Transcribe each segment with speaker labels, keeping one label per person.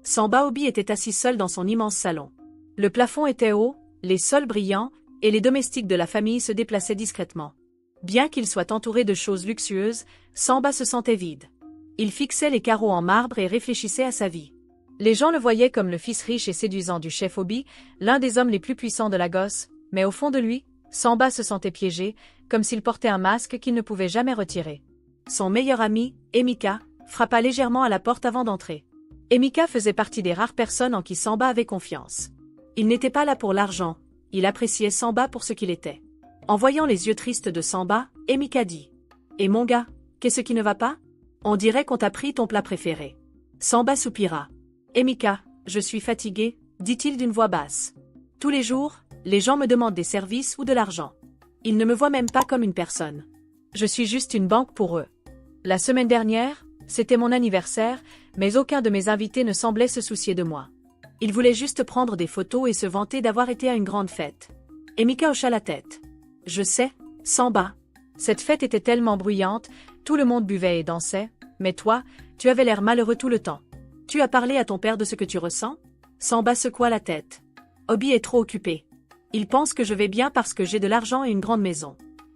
Speaker 1: Samba Obi était assis seul dans son immense salon. Le plafond était haut, les sols brillants, et les domestiques de la famille se déplaçaient discrètement. Bien qu'il soit entouré de choses luxueuses, Samba se sentait vide. Il fixait les carreaux en marbre et réfléchissait à sa vie. Les gens le voyaient comme le fils riche et séduisant du chef Obi, l'un des hommes les plus puissants de Lagos, mais au fond de lui, Samba se sentait piégé, comme s'il portait un masque qu'il ne pouvait jamais retirer. Son meilleur ami, Emeka, frappa légèrement à la porte avant d'entrer. Emeka faisait partie des rares personnes en qui Samba avait confiance. Il n'était pas là pour l'argent, il appréciait Samba pour ce qu'il était. En voyant les yeux tristes de Samba, Emeka dit « Et mon gars, qu'est-ce qui ne va pas? On dirait qu'on t'a pris ton plat préféré. » Samba soupira. « Emeka, je suis fatigué, dit-il d'une voix basse. Tous les jours, les gens me demandent des services ou de l'argent. Ils ne me voient même pas comme une personne. Je suis juste une banque pour eux. La semaine dernière, c'était mon anniversaire, mais aucun de mes invités ne semblait se soucier de moi. Ils voulaient juste prendre des photos et se vanter d'avoir été à une grande fête. » Emeka hocha la tête. « Je sais, Samba. Cette fête était tellement bruyante, tout le monde buvait et dansait, mais toi, tu avais l'air malheureux tout le temps. Tu as parlé à ton père de ce que tu ressens? » Samba secoua la tête. « Obi est trop occupé. Il pense que je vais bien parce que j'ai de l'argent et une grande maison.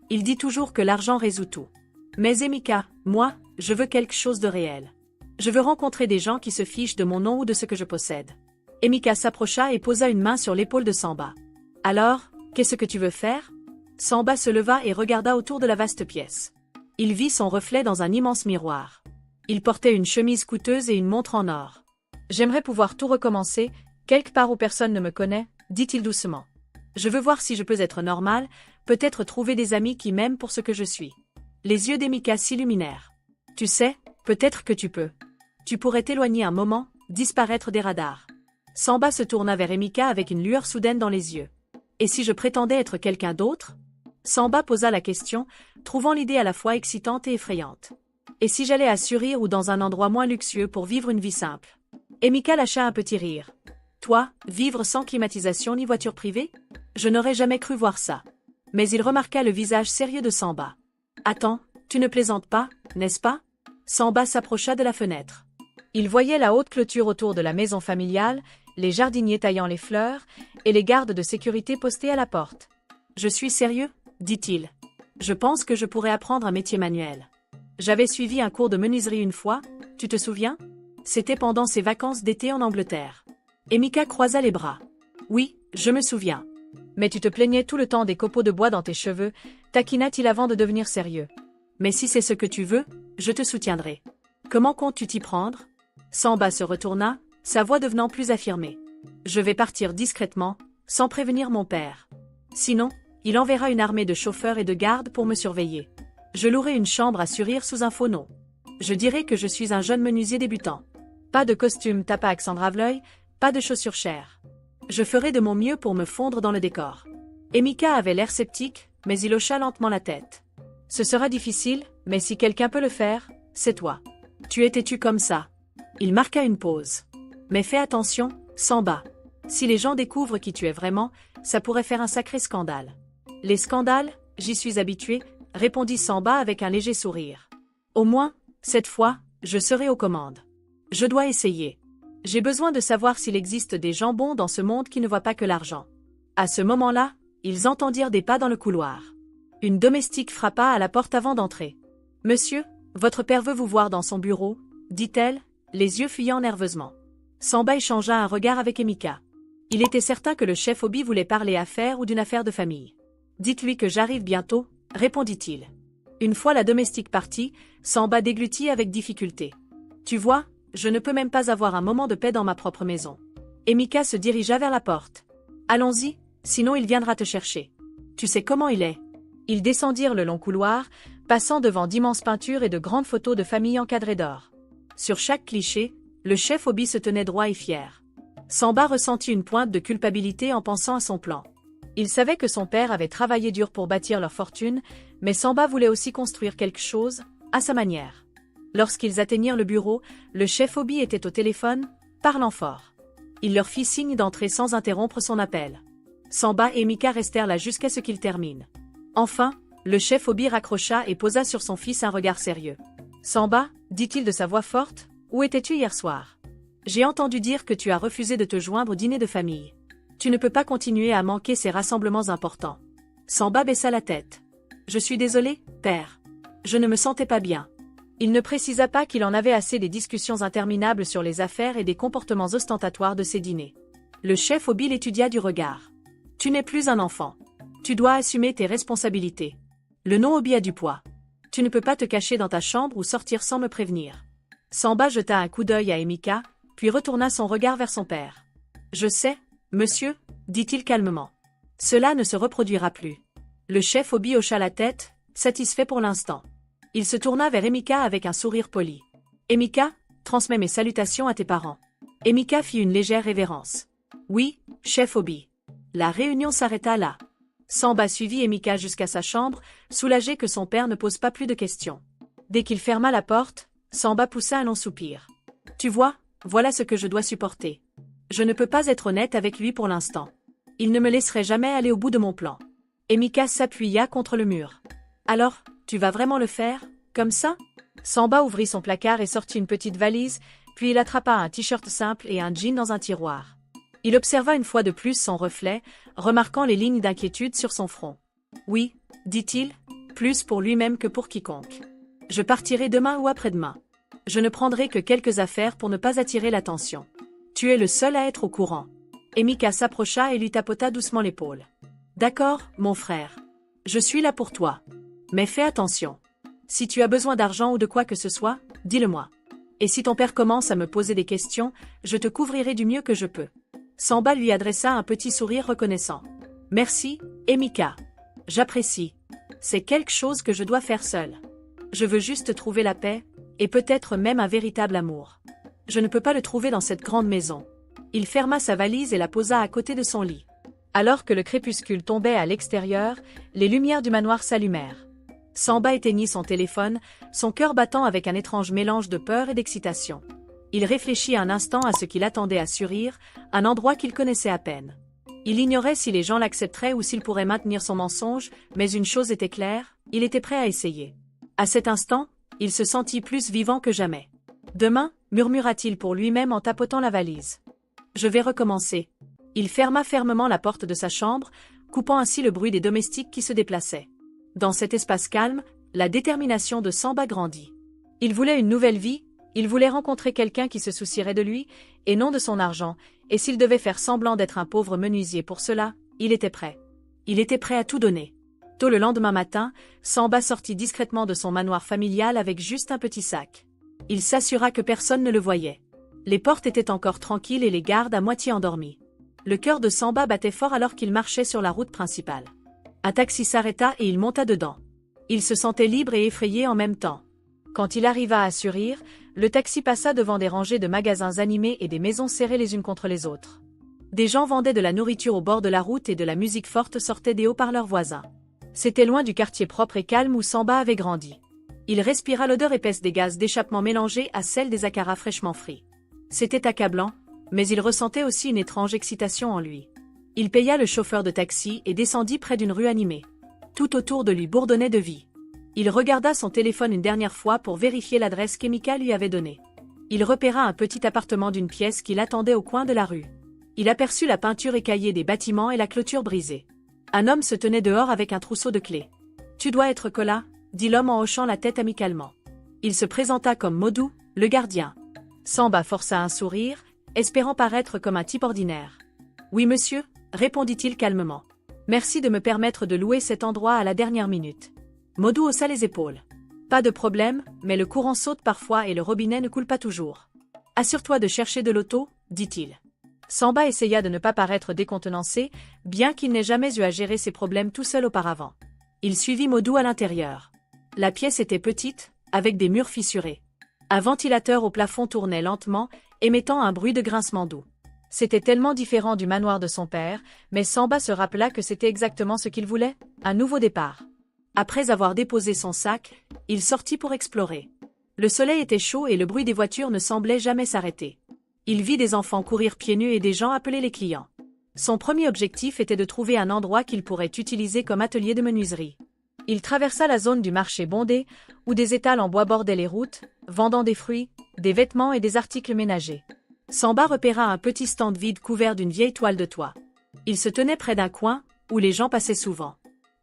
Speaker 1: Il dit toujours que l'argent résout tout. Mais Emeka, moi, je veux quelque chose de réel. Je veux rencontrer des gens qui se fichent de mon nom ou de ce que je possède. » Emeka s'approcha et posa une main sur l'épaule de Samba. « Alors, qu'est-ce que tu veux faire? » Samba se leva et regarda autour de la vaste pièce. Il vit son reflet dans un immense miroir. Il portait une chemise coûteuse et une montre en or. « J'aimerais pouvoir tout recommencer, quelque part où personne ne me connaît, » dit-il doucement. « Je veux voir si je peux être normal, peut-être trouver des amis qui m'aiment pour ce que je suis. » Les yeux d'Emeka s'illuminèrent. « Tu sais, peut-être que tu peux. Tu pourrais t'éloigner un moment, disparaître des radars. » Samba se tourna vers Emeka avec une lueur soudaine dans les yeux. « Et si je prétendais être quelqu'un d'autre? » Samba posa la question, trouvant l'idée à la fois excitante et effrayante. « Et si j'allais à Surir ou dans un endroit moins luxueux pour vivre une vie simple? » Emeka lâcha un petit rire. « Toi, vivre sans climatisation ni voiture privée? Je n'aurais jamais cru voir ça. » Mais il remarqua le visage sérieux de Samba. « Attends, tu ne plaisantes pas, n'est-ce pas? » Samba s'approcha de la fenêtre. Il voyait la haute clôture autour de la maison familiale, les jardiniers taillant les fleurs, et les gardes de sécurité postés à la porte. « Je suis sérieux, » dit-il. « Je pense que je pourrais apprendre un métier manuel. J'avais suivi un cours de menuiserie une fois, tu te souviens? C'était pendant ses vacances d'été en Angleterre. » Emeka croisa les bras. « Oui, je me souviens. Mais tu te plaignais tout le temps des copeaux de bois dans tes cheveux, taquina-t-il avant de devenir sérieux. Mais si c'est ce que tu veux, je te soutiendrai. Comment comptes-tu t'y prendre? » Samba se retourna, sa voix devenant plus affirmée. « Je vais partir discrètement, sans prévenir mon père. Sinon, il enverra une armée de chauffeurs et de gardes pour me surveiller. Je louerai une chambre à Surir sous un faux nom. Je dirai que je suis un jeune menuisier débutant. Pas de costume tapac sans drave-l'œil, pas de chaussures chères. Je ferai de mon mieux pour me fondre dans le décor. » Emeka avait l'air sceptique, mais il hocha lentement la tête. « Ce sera difficile, mais si quelqu'un peut le faire, c'est toi. Tu es têtu comme ça. » Il marqua une pause. « Mais fais attention, Samba. Si les gens découvrent qui tu es vraiment, ça pourrait faire un sacré scandale. » « Les scandales, j'y suis habitué, » répondit Samba avec un léger sourire. « Au moins, cette fois, je serai aux commandes. Je dois essayer. J'ai besoin de savoir s'il existe des gens bons dans ce monde qui ne voient pas que l'argent. » À ce moment-là, ils entendirent des pas dans le couloir. Une domestique frappa à la porte avant d'entrer. « Monsieur, votre père veut vous voir dans son bureau, » dit-elle, les yeux fuyant nerveusement. Samba échangea un regard avec Emeka. Il était certain que le chef Obi voulait parler affaires ou d'une affaire de famille. « Dites-lui que j'arrive bientôt, » répondit-il. Une fois la domestique partie, Samba déglutit avec difficulté. « Tu vois, je ne peux même pas avoir un moment de paix dans ma propre maison. » Emeka se dirigea vers la porte. « Allons-y, sinon il viendra te chercher. Tu sais comment il est. » Ils descendirent le long couloir, passant devant d'immenses peintures et de grandes photos de familles encadrées d'or. Sur chaque cliché, le chef Obi se tenait droit et fier. Samba ressentit une pointe de culpabilité en pensant à son plan. Il savait que son père avait travaillé dur pour bâtir leur fortune, mais Samba voulait aussi construire quelque chose, à sa manière. Lorsqu'ils atteignirent le bureau, le chef Obi était au téléphone, parlant fort. Il leur fit signe d'entrer sans interrompre son appel. Samba et Emeka restèrent là jusqu'à ce qu'il termine. Enfin, le chef Obi raccrocha et posa sur son fils un regard sérieux. « Samba, dit-il de sa voix forte, où étais-tu hier soir? » J'ai entendu dire que tu as refusé de te joindre au dîner de famille. Tu ne peux pas continuer à manquer ces rassemblements importants. Samba baissa la tête. Je suis désolé, père. Je ne me sentais pas bien. Il ne précisa pas qu'il en avait assez des discussions interminables sur les affaires et des comportements ostentatoires de ses dîners. Le chef Obi l'étudia du regard. Tu n'es plus un enfant. Tu dois assumer tes responsabilités. Le nom Obi a du poids. Tu ne peux pas te cacher dans ta chambre ou sortir sans me prévenir. Samba jeta un coup d'œil à Emika, puis retourna son regard vers son père. Je sais, monsieur, dit-il calmement. Cela ne se reproduira plus. Le chef Obi hocha la tête, satisfait pour l'instant. Il se tourna vers Emika avec un sourire poli. Emika, transmets mes salutations à tes parents. Emika fit une légère révérence. Oui, chef Obi. La réunion s'arrêta là. Samba suivit Emika jusqu'à sa chambre, soulagé que son père ne pose pas plus de questions. Dès qu'il ferma la porte, Samba poussa un long soupir. Tu vois, voilà ce que je dois supporter. Je ne peux pas être honnête avec lui pour l'instant. Il ne me laisserait jamais aller au bout de mon plan. Emika s'appuya contre le mur. Alors, tu vas vraiment le faire, comme ça? Samba ouvrit son placard et sortit une petite valise, puis il attrapa un t-shirt simple et un jean dans un tiroir. Il observa une fois de plus son reflet, remarquant les lignes d'inquiétude sur son front. Oui, dit-il, plus pour lui-même que pour quiconque. Je partirai demain ou après-demain. Je ne prendrai que quelques affaires pour ne pas attirer l'attention. Tu es le seul à être au courant. Emika s'approcha et lui tapota doucement l'épaule. D'accord, mon frère. Je suis là pour toi. Mais fais attention. Si tu as besoin d'argent ou de quoi que ce soit, dis-le-moi. Et si ton père commence à me poser des questions, je te couvrirai du mieux que je peux. Samba lui adressa un petit sourire reconnaissant. Merci, Emika. J'apprécie. C'est quelque chose que je dois faire seul. Je veux juste trouver la paix, et peut-être même un véritable amour. Je ne peux pas le trouver dans cette grande maison. Il ferma sa valise et la posa à côté de son lit. Alors que le crépuscule tombait à l'extérieur, les lumières du manoir s'allumèrent. Samba éteignit son téléphone, son cœur battant avec un étrange mélange de peur et d'excitation. Il réfléchit un instant à ce qu'il attendait à Surir, un endroit qu'il connaissait à peine. Il ignorait si les gens l'accepteraient ou s'il pourrait maintenir son mensonge, mais une chose était claire, il était prêt à essayer. À cet instant, il se sentit plus vivant que jamais. Demain, murmura-t-il pour lui-même en tapotant la valise. Je vais recommencer. Il ferma fermement la porte de sa chambre, coupant ainsi le bruit des domestiques qui se déplaçaient. Dans cet espace calme, la détermination de Samba grandit. Il voulait une nouvelle vie, il voulait rencontrer quelqu'un qui se soucierait de lui, et non de son argent, et s'il devait faire semblant d'être un pauvre menuisier pour cela, il était prêt. Il était prêt à tout donner. Tôt le lendemain matin, Samba sortit discrètement de son manoir familial avec juste un petit sac. Il s'assura que personne ne le voyait. Les portes étaient encore tranquilles et les gardes à moitié endormis. Le cœur de Samba battait fort alors qu'il marchait sur la route principale. Un taxi s'arrêta et il monta dedans. Il se sentait libre et effrayé en même temps. Quand il arriva à Surir, le taxi passa devant des rangées de magasins animés et des maisons serrées les unes contre les autres. Des gens vendaient de la nourriture au bord de la route et de la musique forte sortait des haut-parleurs voisins. C'était loin du quartier propre et calme où Samba avait grandi. Il respira l'odeur épaisse des gaz d'échappement mélangée à celle des accaras fraîchement frits. C'était accablant, mais il ressentait aussi une étrange excitation en lui. Il paya le chauffeur de taxi et descendit près d'une rue animée. Tout autour de lui bourdonnait de vie. Il regarda son téléphone une dernière fois pour vérifier l'adresse qu'Emika lui avait donnée. Il repéra un petit appartement d'une pièce qui l'attendait au coin de la rue. Il aperçut la peinture écaillée des bâtiments et la clôture brisée. Un homme se tenait dehors avec un trousseau de clés. « Tu dois être Kola » dit l'homme en hochant la tête amicalement. Il se présenta comme Modou, le gardien. Samba força un sourire, espérant paraître comme un type ordinaire. « Oui monsieur » répondit-il calmement. « Merci de me permettre de louer cet endroit à la dernière minute. » Modou haussa les épaules. « Pas de problème, mais le courant saute parfois et le robinet ne coule pas toujours. »« Assure-toi de chercher de l'auto, » dit-il. Samba essaya de ne pas paraître décontenancé, bien qu'il n'ait jamais eu à gérer ses problèmes tout seul auparavant. Il suivit Modou à l'intérieur. La pièce était petite, avec des murs fissurés. Un ventilateur au plafond tournait lentement, émettant un bruit de grincement doux. C'était tellement différent du manoir de son père, mais Samba se rappela que c'était exactement ce qu'il voulait, un nouveau départ. Après avoir déposé son sac, il sortit pour explorer. Le soleil était chaud et le bruit des voitures ne semblait jamais s'arrêter. Il vit des enfants courir pieds nus et des gens appeler les clients. Son premier objectif était de trouver un endroit qu'il pourrait utiliser comme atelier de menuiserie. Il traversa la zone du marché bondé, où des étals en bois bordaient les routes, vendant des fruits, des vêtements et des articles ménagers. Samba repéra un petit stand vide couvert d'une vieille toile de toit. Il se tenait près d'un coin, où les gens passaient souvent.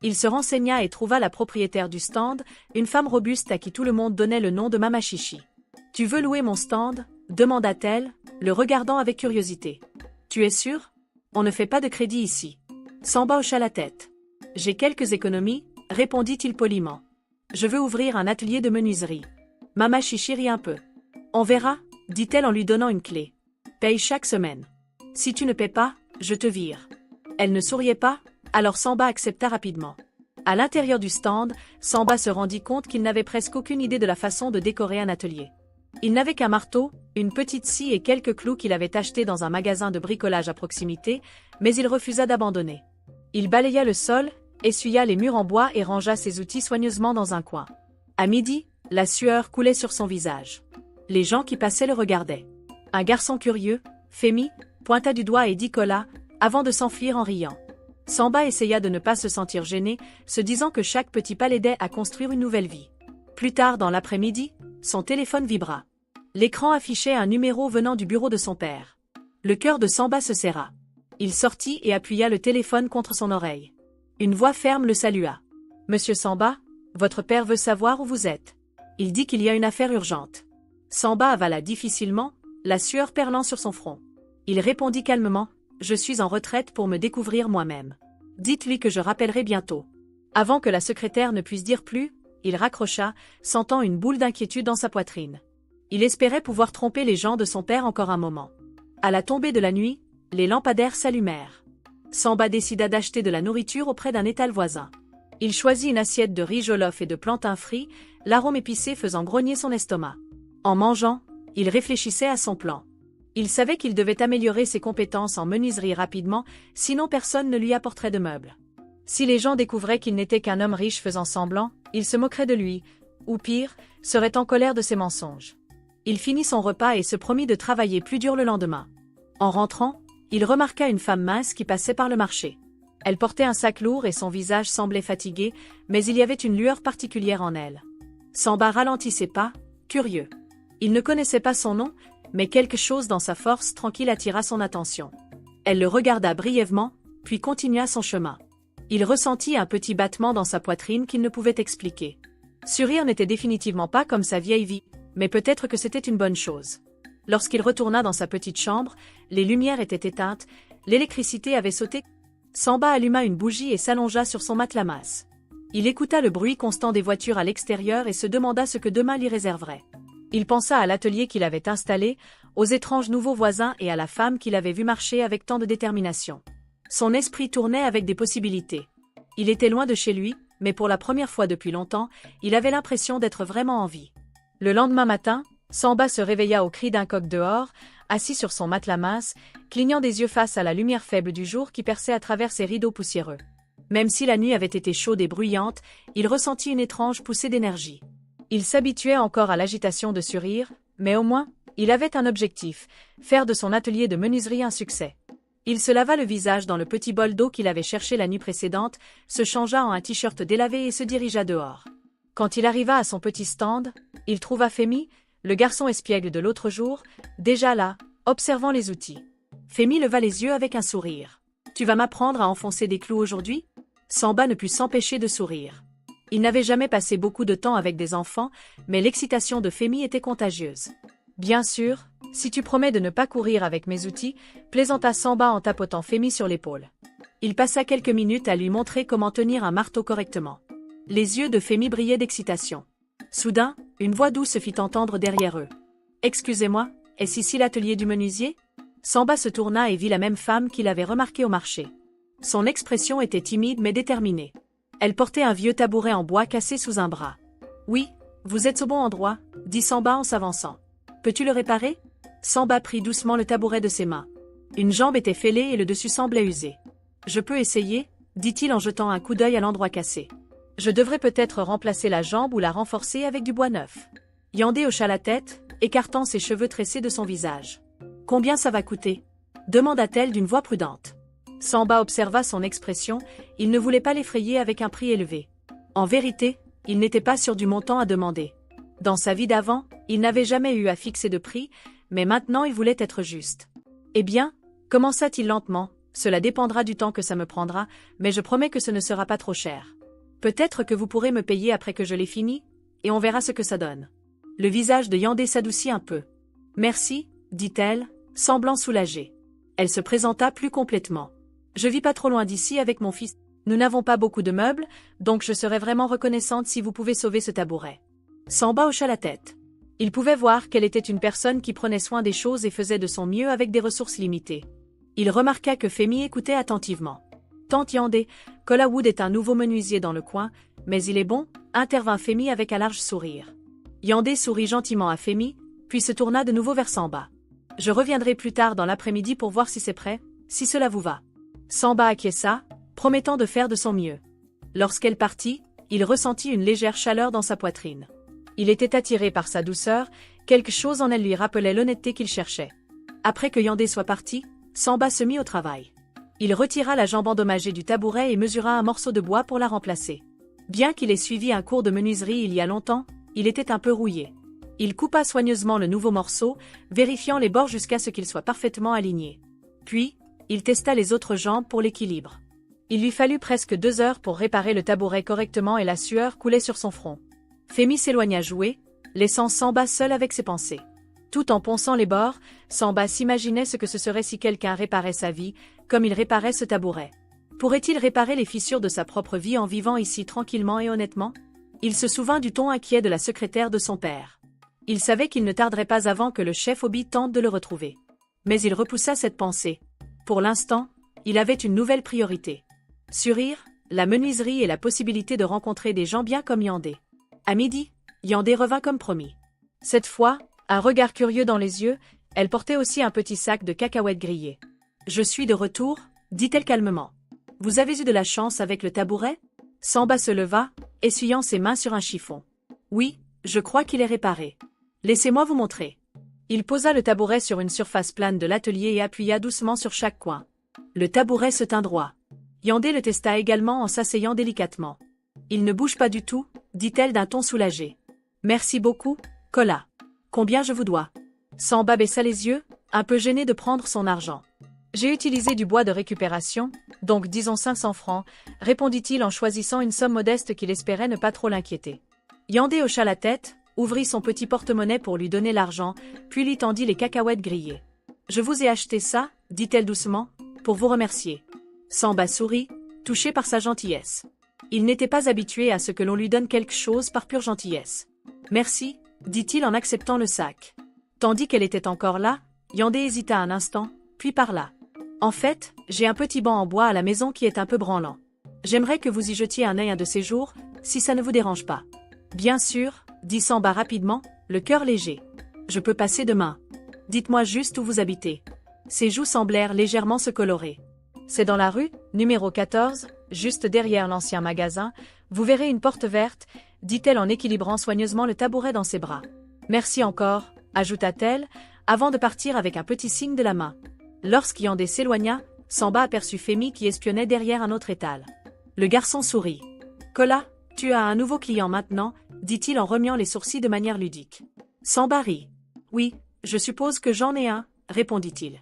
Speaker 1: Il se renseigna et trouva la propriétaire du stand, une femme robuste à qui tout le monde donnait le nom de Mama Chichi. « Tu veux louer mon stand ?» demanda-t-elle, le regardant avec curiosité. « Tu es sûr ? On ne fait pas de crédit ici. » Samba hocha la tête. « J'ai quelques économies, » répondit-il poliment. « Je veux ouvrir un atelier de menuiserie. » Mama Chichi rit un peu. « On verra, » dit-elle en lui donnant une clé. « Paye chaque semaine. Si tu ne paies pas, je te vire. » Elle ne souriait pas, alors Samba accepta rapidement. À l'intérieur du stand, Samba se rendit compte qu'il n'avait presque aucune idée de la façon de décorer un atelier. Il n'avait qu'un marteau, une petite scie et quelques clous qu'il avait achetés dans un magasin de bricolage à proximité, mais il refusa d'abandonner. Il balaya le sol, essuya les murs en bois et rangea ses outils soigneusement dans un coin. À midi, la sueur coulait sur son visage. Les gens qui passaient le regardaient. Un garçon curieux, Femi, pointa du doigt et dit Cola, avant de s'enfuir en riant. Samba essaya de ne pas se sentir gêné, se disant que chaque petit pas l'aidait à construire une nouvelle vie. Plus tard dans l'après-midi, son téléphone vibra. L'écran affichait un numéro venant du bureau de son père. Le cœur de Samba se serra. Il sortit et appuya le téléphone contre son oreille. Une voix ferme le salua. « Monsieur Samba, votre père veut savoir où vous êtes. Il dit qu'il y a une affaire urgente. » Samba avala difficilement, la sueur perlant sur son front. Il répondit calmement. Je suis en retraite pour me découvrir moi-même. Dites-lui que je rappellerai bientôt. Avant que la secrétaire ne puisse dire plus, il raccrocha, sentant une boule d'inquiétude dans sa poitrine. Il espérait pouvoir tromper les gens de son père encore un moment. À la tombée de la nuit, les lampadaires s'allumèrent. Samba décida d'acheter de la nourriture auprès d'un étal voisin. Il choisit une assiette de riz jollof et de plantains frits, l'arôme épicé faisant grogner son estomac. En mangeant, il réfléchissait à son plan. Il savait qu'il devait améliorer ses compétences en menuiserie rapidement, sinon personne ne lui apporterait de meubles. Si les gens découvraient qu'il n'était qu'un homme riche faisant semblant, ils se moqueraient de lui, ou pire, seraient en colère de ses mensonges. Il finit son repas et se promit de travailler plus dur le lendemain. En rentrant, il remarqua une femme mince qui passait par le marché. Elle portait un sac lourd et son visage semblait fatigué, mais il y avait une lueur particulière en elle. Samba ralentit ses pas, curieux. Il ne connaissait pas son nom, mais quelque chose dans sa force tranquille attira son attention. Elle le regarda brièvement, puis continua son chemin. Il ressentit un petit battement dans sa poitrine qu'il ne pouvait expliquer. Sourire n'était définitivement pas comme sa vieille vie, mais peut-être que c'était une bonne chose. Lorsqu'il retourna dans sa petite chambre, les lumières étaient éteintes, l'électricité avait sauté. Samba alluma une bougie et s'allongea sur son matelas masse. Il écouta le bruit constant des voitures à l'extérieur et se demanda ce que demain lui réserverait. Il pensa à l'atelier qu'il avait installé, aux étranges nouveaux voisins et à la femme qu'il avait vue marcher avec tant de détermination. Son esprit tournait avec des possibilités. Il était loin de chez lui, mais pour la première fois depuis longtemps, il avait l'impression d'être vraiment en vie. Le lendemain matin, Samba se réveilla au cri d'un coq dehors, assis sur son matelas mince, clignant des yeux face à la lumière faible du jour qui perçait à travers ses rideaux poussiéreux. Même si la nuit avait été chaude et bruyante, il ressentit une étrange poussée d'énergie. Il s'habituait encore à l'agitation de Sourire, mais au moins, il avait un objectif, faire de son atelier de menuiserie un succès. Il se lava le visage dans le petit bol d'eau qu'il avait cherché la nuit précédente, se changea en un t-shirt délavé et se dirigea dehors. Quand il arriva à son petit stand, il trouva Femi, le garçon espiègle de l'autre jour, déjà là, observant les outils. Femi leva les yeux avec un sourire. « Tu vas m'apprendre à enfoncer des clous aujourd'hui ?» Samba ne put s'empêcher de sourire. Il n'avait jamais passé beaucoup de temps avec des enfants, mais l'excitation de Femi était contagieuse. « Bien sûr, si tu promets de ne pas courir avec mes outils, » plaisanta Samba en tapotant Femi sur l'épaule. Il passa quelques minutes à lui montrer comment tenir un marteau correctement. Les yeux de Femi brillaient d'excitation. Soudain, une voix douce se fit entendre derrière eux. « Excusez-moi, est-ce ici l'atelier du menuisier ?» Samba se tourna et vit la même femme qu'il avait remarquée au marché. Son expression était timide mais déterminée. Elle portait un vieux tabouret en bois cassé sous un bras. « Oui, vous êtes au bon endroit, » dit Samba en s'avançant. « Peux-tu le réparer ?» Samba prit doucement le tabouret de ses mains. Une jambe était fêlée et le dessus semblait usé. « Je peux essayer ?» dit-il en jetant un coup d'œil à l'endroit cassé. « Je devrais peut-être remplacer la jambe ou la renforcer avec du bois neuf. » Yandé hocha la tête, écartant ses cheveux tressés de son visage. « Combien ça va coûter ?» demanda-t-elle d'une voix prudente. Samba observa son expression, il ne voulait pas l'effrayer avec un prix élevé. En vérité, il n'était pas sûr du montant à demander. Dans sa vie d'avant, il n'avait jamais eu à fixer de prix, mais maintenant il voulait être juste. Eh bien, commença-t-il lentement, cela dépendra du temps que ça me prendra, mais je promets que ce ne sera pas trop cher. Peut-être que vous pourrez me payer après que je l'ai fini, et on verra ce que ça donne. Le visage de Yandé s'adoucit un peu. Merci, dit-elle, semblant soulagée. Elle se présenta plus complètement. Je vis pas trop loin d'ici avec mon fils. Nous n'avons pas beaucoup de meubles, donc je serais vraiment reconnaissante si vous pouvez sauver ce tabouret. Samba hocha la tête. Il pouvait voir qu'elle était une personne qui prenait soin des choses et faisait de son mieux avec des ressources limitées. Il remarqua que Femi écoutait attentivement. Tante Yandé, Kolawood est un nouveau menuisier dans le coin, mais il est bon, intervint Femi avec un large sourire. Yandé sourit gentiment à Femi, puis se tourna de nouveau vers Samba. Je reviendrai plus tard dans l'après-midi pour voir si c'est prêt, si cela vous va. Samba acquiesça, promettant de faire de son mieux. Lorsqu'elle partit, il ressentit une légère chaleur dans sa poitrine. Il était attiré par sa douceur, quelque chose en elle lui rappelait l'honnêteté qu'il cherchait. Après que Yandé soit parti, Samba se mit au travail. Il retira la jambe endommagée du tabouret et mesura un morceau de bois pour la remplacer. Bien qu'il ait suivi un cours de menuiserie il y a longtemps, il était un peu rouillé. Il coupa soigneusement le nouveau morceau, vérifiant les bords jusqu'à ce qu'ils soient parfaitement alignés. Puis, il testa les autres jambes pour l'équilibre. Il lui fallut presque 2 heures pour réparer le tabouret correctement et la sueur coulait sur son front. Femi s'éloigna jouer, laissant Samba seul avec ses pensées. Tout en ponçant les bords, Samba s'imaginait ce que ce serait si quelqu'un réparait sa vie, comme il réparait ce tabouret. Pourrait-il réparer les fissures de sa propre vie en vivant ici tranquillement et honnêtement? Il se souvint du ton inquiet de la secrétaire de son père. Il savait qu'il ne tarderait pas avant que le chef Obi tente de le retrouver. Mais il repoussa cette pensée. Pour l'instant, il avait une nouvelle priorité. Surir, la menuiserie et la possibilité de rencontrer des gens bien comme Yandé. À midi, Yandé revint comme promis. Cette fois, un regard curieux dans les yeux, elle portait aussi un petit sac de cacahuètes grillées. « Je suis de retour », dit-elle calmement. « Vous avez eu de la chance avec le tabouret ?» Samba se leva, essuyant ses mains sur un chiffon. « Oui, je crois qu'il est réparé. Laissez-moi vous montrer. » Il posa le tabouret sur une surface plane de l'atelier et appuya doucement sur chaque coin. Le tabouret se tint droit. Yandé le testa également en s'asseyant délicatement. « Il ne bouge pas du tout », dit-elle d'un ton soulagé. « Merci beaucoup, Kola. Combien je vous dois ?» Samba baissa les yeux, un peu gêné de prendre son argent. « J'ai utilisé du bois de récupération, donc disons 500 francs, répondit-il en choisissant une somme modeste qu'il espérait ne pas trop l'inquiéter. Yandé hocha la tête, ouvrit son petit porte-monnaie pour lui donner l'argent, puis lui tendit les cacahuètes grillées. « Je vous ai acheté ça, dit-elle doucement, pour vous remercier. » Samba sourit, touché par sa gentillesse. Il n'était pas habitué à ce que l'on lui donne quelque chose par pure gentillesse. « Merci, dit-il en acceptant le sac. Tandis qu'elle était encore là, Yandé hésita un instant, puis parla. « En fait, j'ai un petit banc en bois à la maison qui est un peu branlant. J'aimerais que vous y jetiez un œil un de ces jours, si ça ne vous dérange pas. »« Bien sûr, » dit Samba rapidement, le cœur léger. « Je peux passer demain. Dites-moi juste où vous habitez. » Ses joues semblèrent légèrement se colorer. « C'est dans la rue, numéro 14, juste derrière l'ancien magasin. Vous verrez une porte verte, » dit-elle en équilibrant soigneusement le tabouret dans ses bras. « Merci encore, » ajouta-t-elle, avant de partir avec un petit signe de la main. Lorsqu'Yandé s'éloigna, Samba aperçut Femi qui espionnait derrière un autre étal. Le garçon sourit. « Kola, tu as un nouveau client maintenant, » dit-il en remuant les sourcils de manière ludique. Samba rit. « Oui, je suppose que j'en ai un, » répondit-il.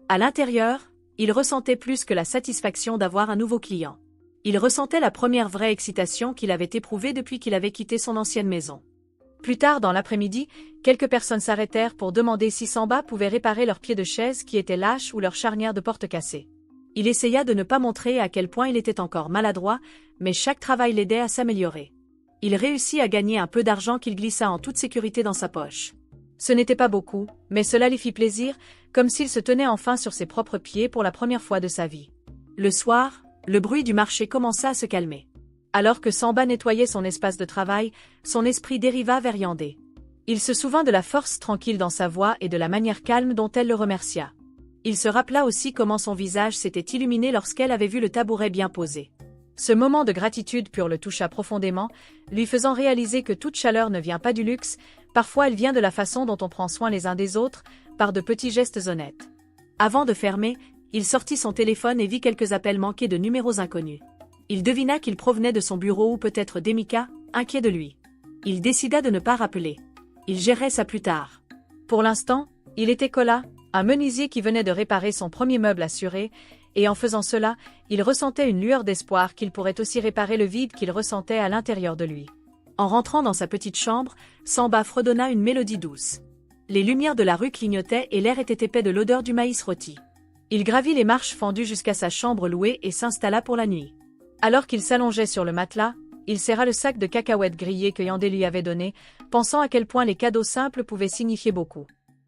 Speaker 1: À l'intérieur, il ressentait plus que la satisfaction d'avoir un nouveau client. Il ressentait la première vraie excitation qu'il avait éprouvée depuis qu'il avait quitté son ancienne maison. Plus tard dans l'après-midi, quelques personnes s'arrêtèrent pour demander si Samba pouvait réparer leurs pieds de chaise qui étaient lâches ou leur charnière de porte cassée. Il essaya de ne pas montrer à quel point il était encore maladroit, mais chaque travail l'aidait à s'améliorer. Il réussit à gagner un peu d'argent qu'il glissa en toute sécurité dans sa poche. Ce n'était pas beaucoup, mais cela lui fit plaisir, comme s'il se tenait enfin sur ses propres pieds pour la première fois de sa vie. Le soir, le bruit du marché commença à se calmer. Alors que Samba nettoyait son espace de travail, son esprit dériva vers Yandé. Il se souvint de la force tranquille dans sa voix et de la manière calme dont elle le remercia. Il se rappela aussi comment son visage s'était illuminé lorsqu'elle avait vu le tabouret bien posé. Ce moment de gratitude pure le toucha profondément, lui faisant réaliser que toute chaleur ne vient pas du luxe, parfois elle vient de la façon dont on prend soin les uns des autres, par de petits gestes honnêtes. Avant de fermer, il sortit son téléphone et vit quelques appels manqués de numéros inconnus. Il devina qu'ils provenaient de son bureau ou peut-être d'Emika, inquiet de lui. Il décida de ne pas rappeler. Il gérait ça plus tard. Pour l'instant, Il était Kola, un menuisier qui venait de réparer son premier meuble assuré, et en faisant cela, il ressentait une lueur d'espoir qu'il pourrait aussi réparer le vide qu'il ressentait à l'intérieur de lui. En rentrant dans sa petite chambre, Samba fredonna une mélodie douce. Les lumières de la rue clignotaient et l'air était épais de l'odeur du maïs rôti. Il gravit les marches fendues jusqu'à sa chambre louée et s'installa pour la nuit. Alors qu'il s'allongeait sur le matelas, il serra le sac de cacahuètes grillées que Yandé lui avait donné, pensant à quel point les cadeaux simples pouvaient signifier beaucoup.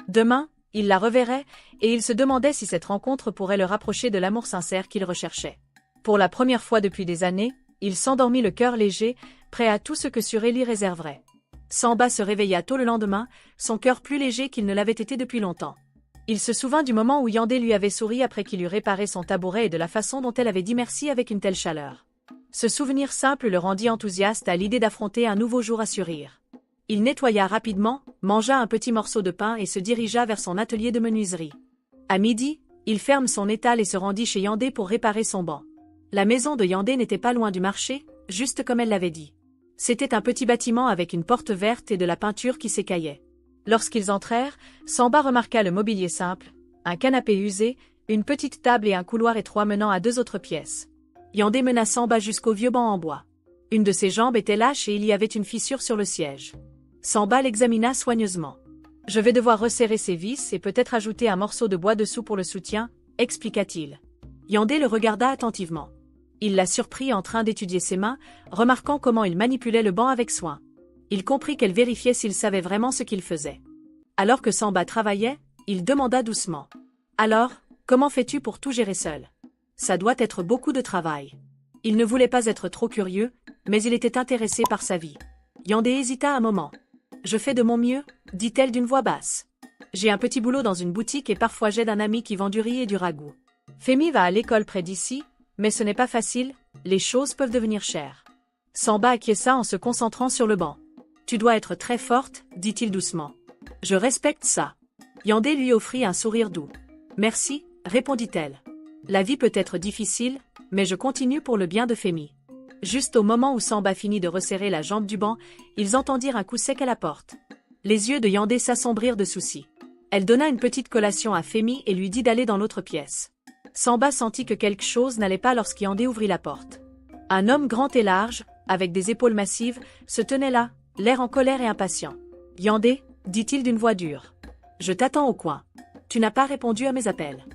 Speaker 1: Demain, il la reverrait, et il se demandait si cette rencontre pourrait le rapprocher de l'amour sincère qu'il recherchait. Pour la première fois depuis des années, il s'endormit le cœur léger, prêt à tout ce que Surélie réserverait. Samba se réveilla tôt le lendemain, son cœur plus léger qu'il ne l'avait été depuis longtemps. Il se souvint du moment où Yandé lui avait souri après qu'il eut réparé son tabouret et de la façon dont elle avait dit merci avec une telle chaleur. Ce souvenir simple le rendit enthousiaste à l'idée d'affronter un nouveau jour à Surir. Il nettoya rapidement, mangea un petit morceau de pain et se dirigea vers son atelier de menuiserie. À midi, il ferme son étal et se rendit chez Yandé pour réparer son banc. La maison de Yandé n'était pas loin du marché, juste comme elle l'avait dit. C'était un petit bâtiment avec une porte verte et de la peinture qui s'écaillait. Lorsqu'ils entrèrent, Samba remarqua le mobilier simple, un canapé usé, une petite table et un couloir étroit menant à 2 autres pièces. Yandé mena Samba jusqu'au vieux banc en bois. Une de ses jambes était lâche et il y avait une fissure sur le siège. Samba l'examina soigneusement. « Je vais devoir resserrer ses vis et peut-être ajouter un morceau de bois dessous pour le soutien, » expliqua-t-il. Yandé le regarda attentivement. Il la surprit en train d'étudier ses mains, remarquant comment il manipulait le banc avec soin. Il comprit qu'elle vérifiait s'il savait vraiment ce qu'il faisait. Alors que Samba travaillait, il demanda doucement. « Alors, comment fais-tu pour tout gérer seul ? Ça doit être beaucoup de travail. » Il ne voulait pas être trop curieux, mais il était intéressé par sa vie. Yandé hésita un moment. « Je fais de mon mieux, » dit-elle d'une voix basse. « J'ai un petit boulot dans une boutique et parfois j'aide un ami qui vend du riz et du ragoût. Femi va à l'école près d'ici, mais ce n'est pas facile, les choses peuvent devenir chères. » Samba acquiesça en se concentrant sur le banc. « Tu dois être très forte, » dit-il doucement. « Je respecte ça. » Yandé lui offrit un sourire doux. « Merci, » répondit-elle. « La vie peut être difficile, mais je continue pour le bien de Femi. » Juste au moment où Samba finit de resserrer la jambe du banc, ils entendirent un coup sec à la porte. Les yeux de Yandé s'assombrirent de soucis. Elle donna une petite collation à Femi et lui dit d'aller dans l'autre pièce. Samba sentit que quelque chose n'allait pas lorsqu'Yandé ouvrit la porte. Un homme grand et large, avec des épaules massives, se tenait là, l'air en colère et impatient. « Yandé, » dit-il d'une voix dure. « Je t'attends au coin. Tu n'as pas répondu à mes appels. »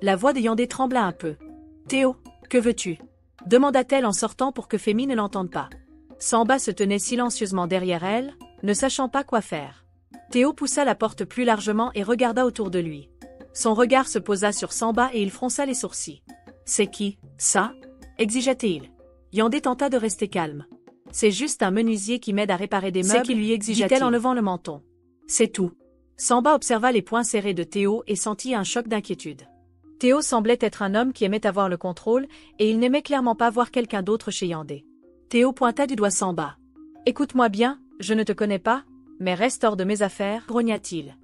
Speaker 1: La voix de Yandé trembla un peu. « Théo, que veux-tu » demanda-t-elle en sortant pour que Femi ne l'entende pas. Samba se tenait silencieusement derrière elle, ne sachant pas quoi faire. Théo poussa la porte plus largement et regarda autour de lui. Son regard se posa sur Samba et il fronça les sourcils. « C'est qui, ça » exigea-t-il. Yandé tenta de rester calme. « C'est juste un menuisier qui m'aide à réparer des meubles » dit-elle en levant le menton. « C'est tout. » Samba observa les poings serrés de Théo et sentit un choc d'inquiétude. Théo semblait être un homme qui aimait avoir le contrôle, et il n'aimait clairement pas voir quelqu'un d'autre chez Yandé. Théo pointa du doigt Samba. « Écoute-moi bien, je ne te connais pas, mais reste hors de mes affaires, » grogna-t-il.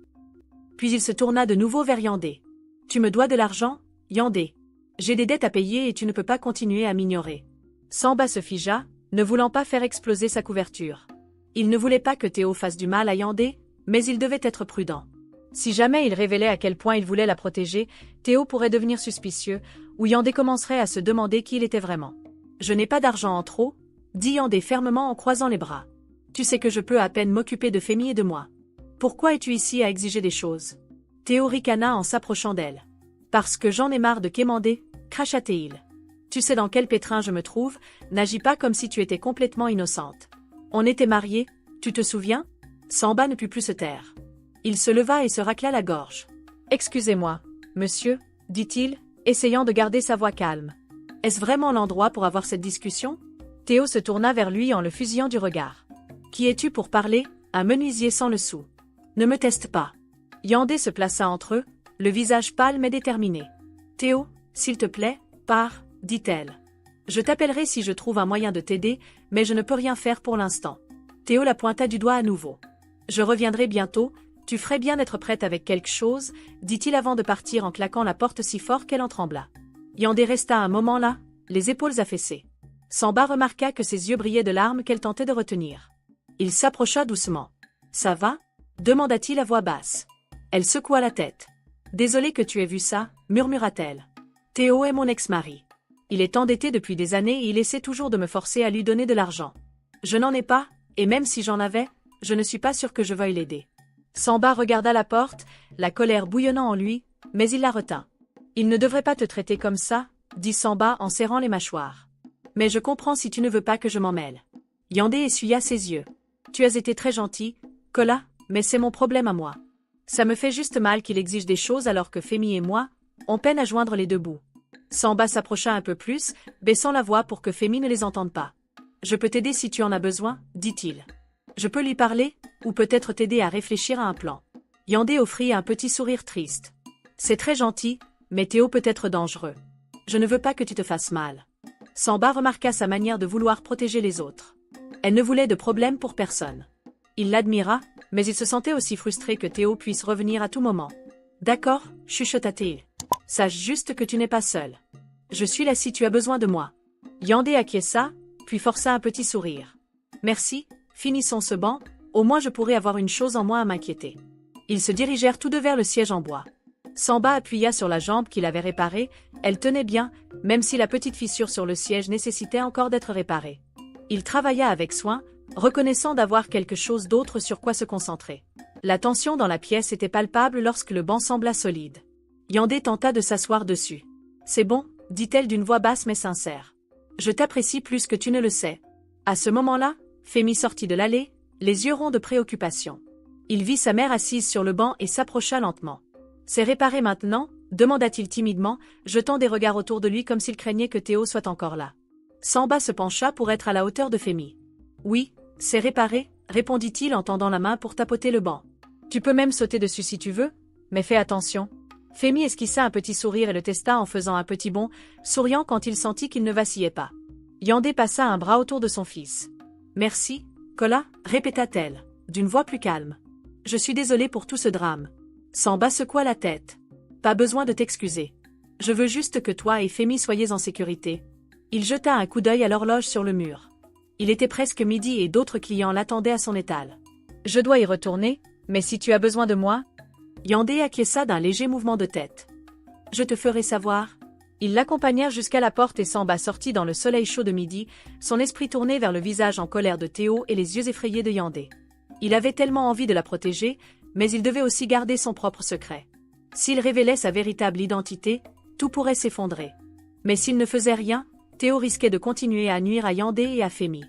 Speaker 1: Puis il se tourna de nouveau vers Yandé. « Tu me dois de l'argent, Yandé. J'ai des dettes à payer et tu ne peux pas continuer à m'ignorer. » Samba se figea, ne voulant pas faire exploser sa couverture. Il ne voulait pas que Théo fasse du mal à Yandé, mais il devait être prudent. Si jamais il révélait à quel point il voulait la protéger, Théo pourrait devenir suspicieux, ou Yandé commencerait à se demander qui il était vraiment. « Je n'ai pas d'argent en trop, » dit Yandé fermement en croisant les bras. « Tu sais que je peux à peine m'occuper de Femi et de moi. Pourquoi es-tu ici à exiger des choses ?» Théo ricana en s'approchant d'elle. « Parce que j'en ai marre de quémander, » cracha-t-il. « Tu sais dans quel pétrin je me trouve, n'agis pas comme si tu étais complètement innocente. On était mariés, tu te souviens ?» Samba ne put plus se taire. Il se leva et se racla la gorge. « Excusez-moi, monsieur, » dit-il, essayant de garder sa voix calme. « Est-ce vraiment l'endroit pour avoir cette discussion ?» Théo se tourna vers lui en le fusillant du regard. « Qui es-tu pour parler, un menuisier sans le sou ? Ne me teste pas. » Yandé se plaça entre eux, le visage pâle mais déterminé. « Théo, s'il te plaît, pars, » dit-elle. « Je t'appellerai si je trouve un moyen de t'aider, mais je ne peux rien faire pour l'instant. » Théo la pointa du doigt à nouveau. « Je reviendrai bientôt. Tu ferais bien d'être prête avec quelque chose, » dit-il avant de partir en claquant la porte si fort qu'elle en trembla. Yandé resta un moment là, les épaules affaissées. Samba remarqua que ses yeux brillaient de larmes qu'elle tentait de retenir. Il s'approcha doucement. « Ça va » demanda-t-il à voix basse. Elle secoua la tête. Désolée que tu aies vu ça, murmura-t-elle. Théo est mon ex-mari. Il est endetté depuis des années et il essaie toujours de me forcer à lui donner de l'argent. Je n'en ai pas, et même si j'en avais, je ne suis pas sûre que je veuille l'aider. Samba regarda la porte, la colère bouillonnant en lui, mais il la retint. Il ne devrait pas te traiter comme ça, dit Samba en serrant les mâchoires. Mais je comprends si tu ne veux pas que je m'en mêle. Yandé essuya ses yeux. Tu as été très gentil, Kola, mais c'est mon problème à moi. Ça me fait juste mal qu'il exige des choses alors que Femi et moi, on peine à joindre les deux bouts. Samba s'approcha un peu plus, baissant la voix pour que Femi ne les entende pas. Je peux t'aider si tu en as besoin, dit-il. Je peux lui parler, ou peut-être t'aider à réfléchir à un plan. Yandé offrit un petit sourire triste. C'est très gentil, mais Théo peut être dangereux. Je ne veux pas que tu te fasses mal. Samba remarqua sa manière de vouloir protéger les autres. Elle ne voulait de problème pour personne. Il l'admira, mais il se sentait aussi frustré que Théo puisse revenir à tout moment. D'accord, chuchota-t-il. Sache juste que tu n'es pas seul. Je suis là si tu as besoin de moi. Yandé acquiesça, puis força un petit sourire. Merci, finissons ce banc, au moins je pourrai avoir une chose en moins à m'inquiéter. Ils se dirigèrent tous deux vers le siège en bois. Samba appuya sur la jambe qu'il avait réparée, elle tenait bien, même si la petite fissure sur le siège nécessitait encore d'être réparée. Il travailla avec soin, reconnaissant d'avoir quelque chose d'autre sur quoi se concentrer. La tension dans la pièce était palpable lorsque le banc sembla solide. Yandé tenta de s'asseoir dessus. « C'est bon, dit-elle d'une voix basse mais sincère. Je t'apprécie plus que tu ne le sais. » À ce moment-là, Femi sortit de l'allée, les yeux ronds de préoccupation. Il vit sa mère assise sur le banc et s'approcha lentement. « C'est réparé maintenant ?» demanda-t-il timidement, jetant des regards autour de lui comme s'il craignait que Théo soit encore là. Samba se pencha pour être à la hauteur de Femi. « Oui, c'est réparé, répondit-il en tendant la main pour tapoter le banc. Tu peux même sauter dessus si tu veux, mais fais attention. Femi esquissa un petit sourire et le testa en faisant un petit bond, souriant quand il sentit qu'il ne vacillait pas. Yandé passa un bras autour de son fils. Merci, Kola, répéta-t-elle, d'une voix plus calme. Je suis désolée pour tout ce drame. Samba secoua la tête. Pas besoin de t'excuser. Je veux juste que toi et Femi soyez en sécurité. Il jeta un coup d'œil à l'horloge sur le mur. Il était presque midi et d'autres clients l'attendaient à son étal. Je dois y retourner, mais si tu as besoin de moi... Yandé acquiesça d'un léger mouvement de tête. Je te ferai savoir. Ils l'accompagnèrent jusqu'à la porte et Samba sortit dans le soleil chaud de midi, son esprit tourné vers le visage en colère de Théo et les yeux effrayés de Yandé. Il avait tellement envie de la protéger, mais il devait aussi garder son propre secret. S'il révélait sa véritable identité, tout pourrait s'effondrer. Mais s'il ne faisait rien, Théo risquait de continuer à nuire à Yandé et à Femi.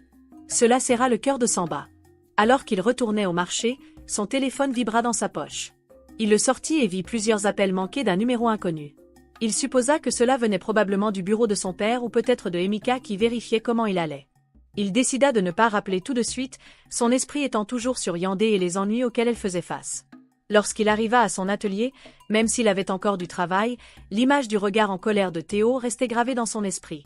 Speaker 1: Cela serra le cœur de Samba. Alors qu'il retournait au marché, son téléphone vibra dans sa poche. Il le sortit et vit plusieurs appels manqués d'un numéro inconnu. Il supposa que cela venait probablement du bureau de son père ou peut-être de Emika qui vérifiait comment il allait. Il décida de ne pas rappeler tout de suite, son esprit étant toujours sur Yandé et les ennuis auxquels elle faisait face. Lorsqu'il arriva à son atelier, même s'il avait encore du travail, l'image du regard en colère de Théo restait gravée dans son esprit.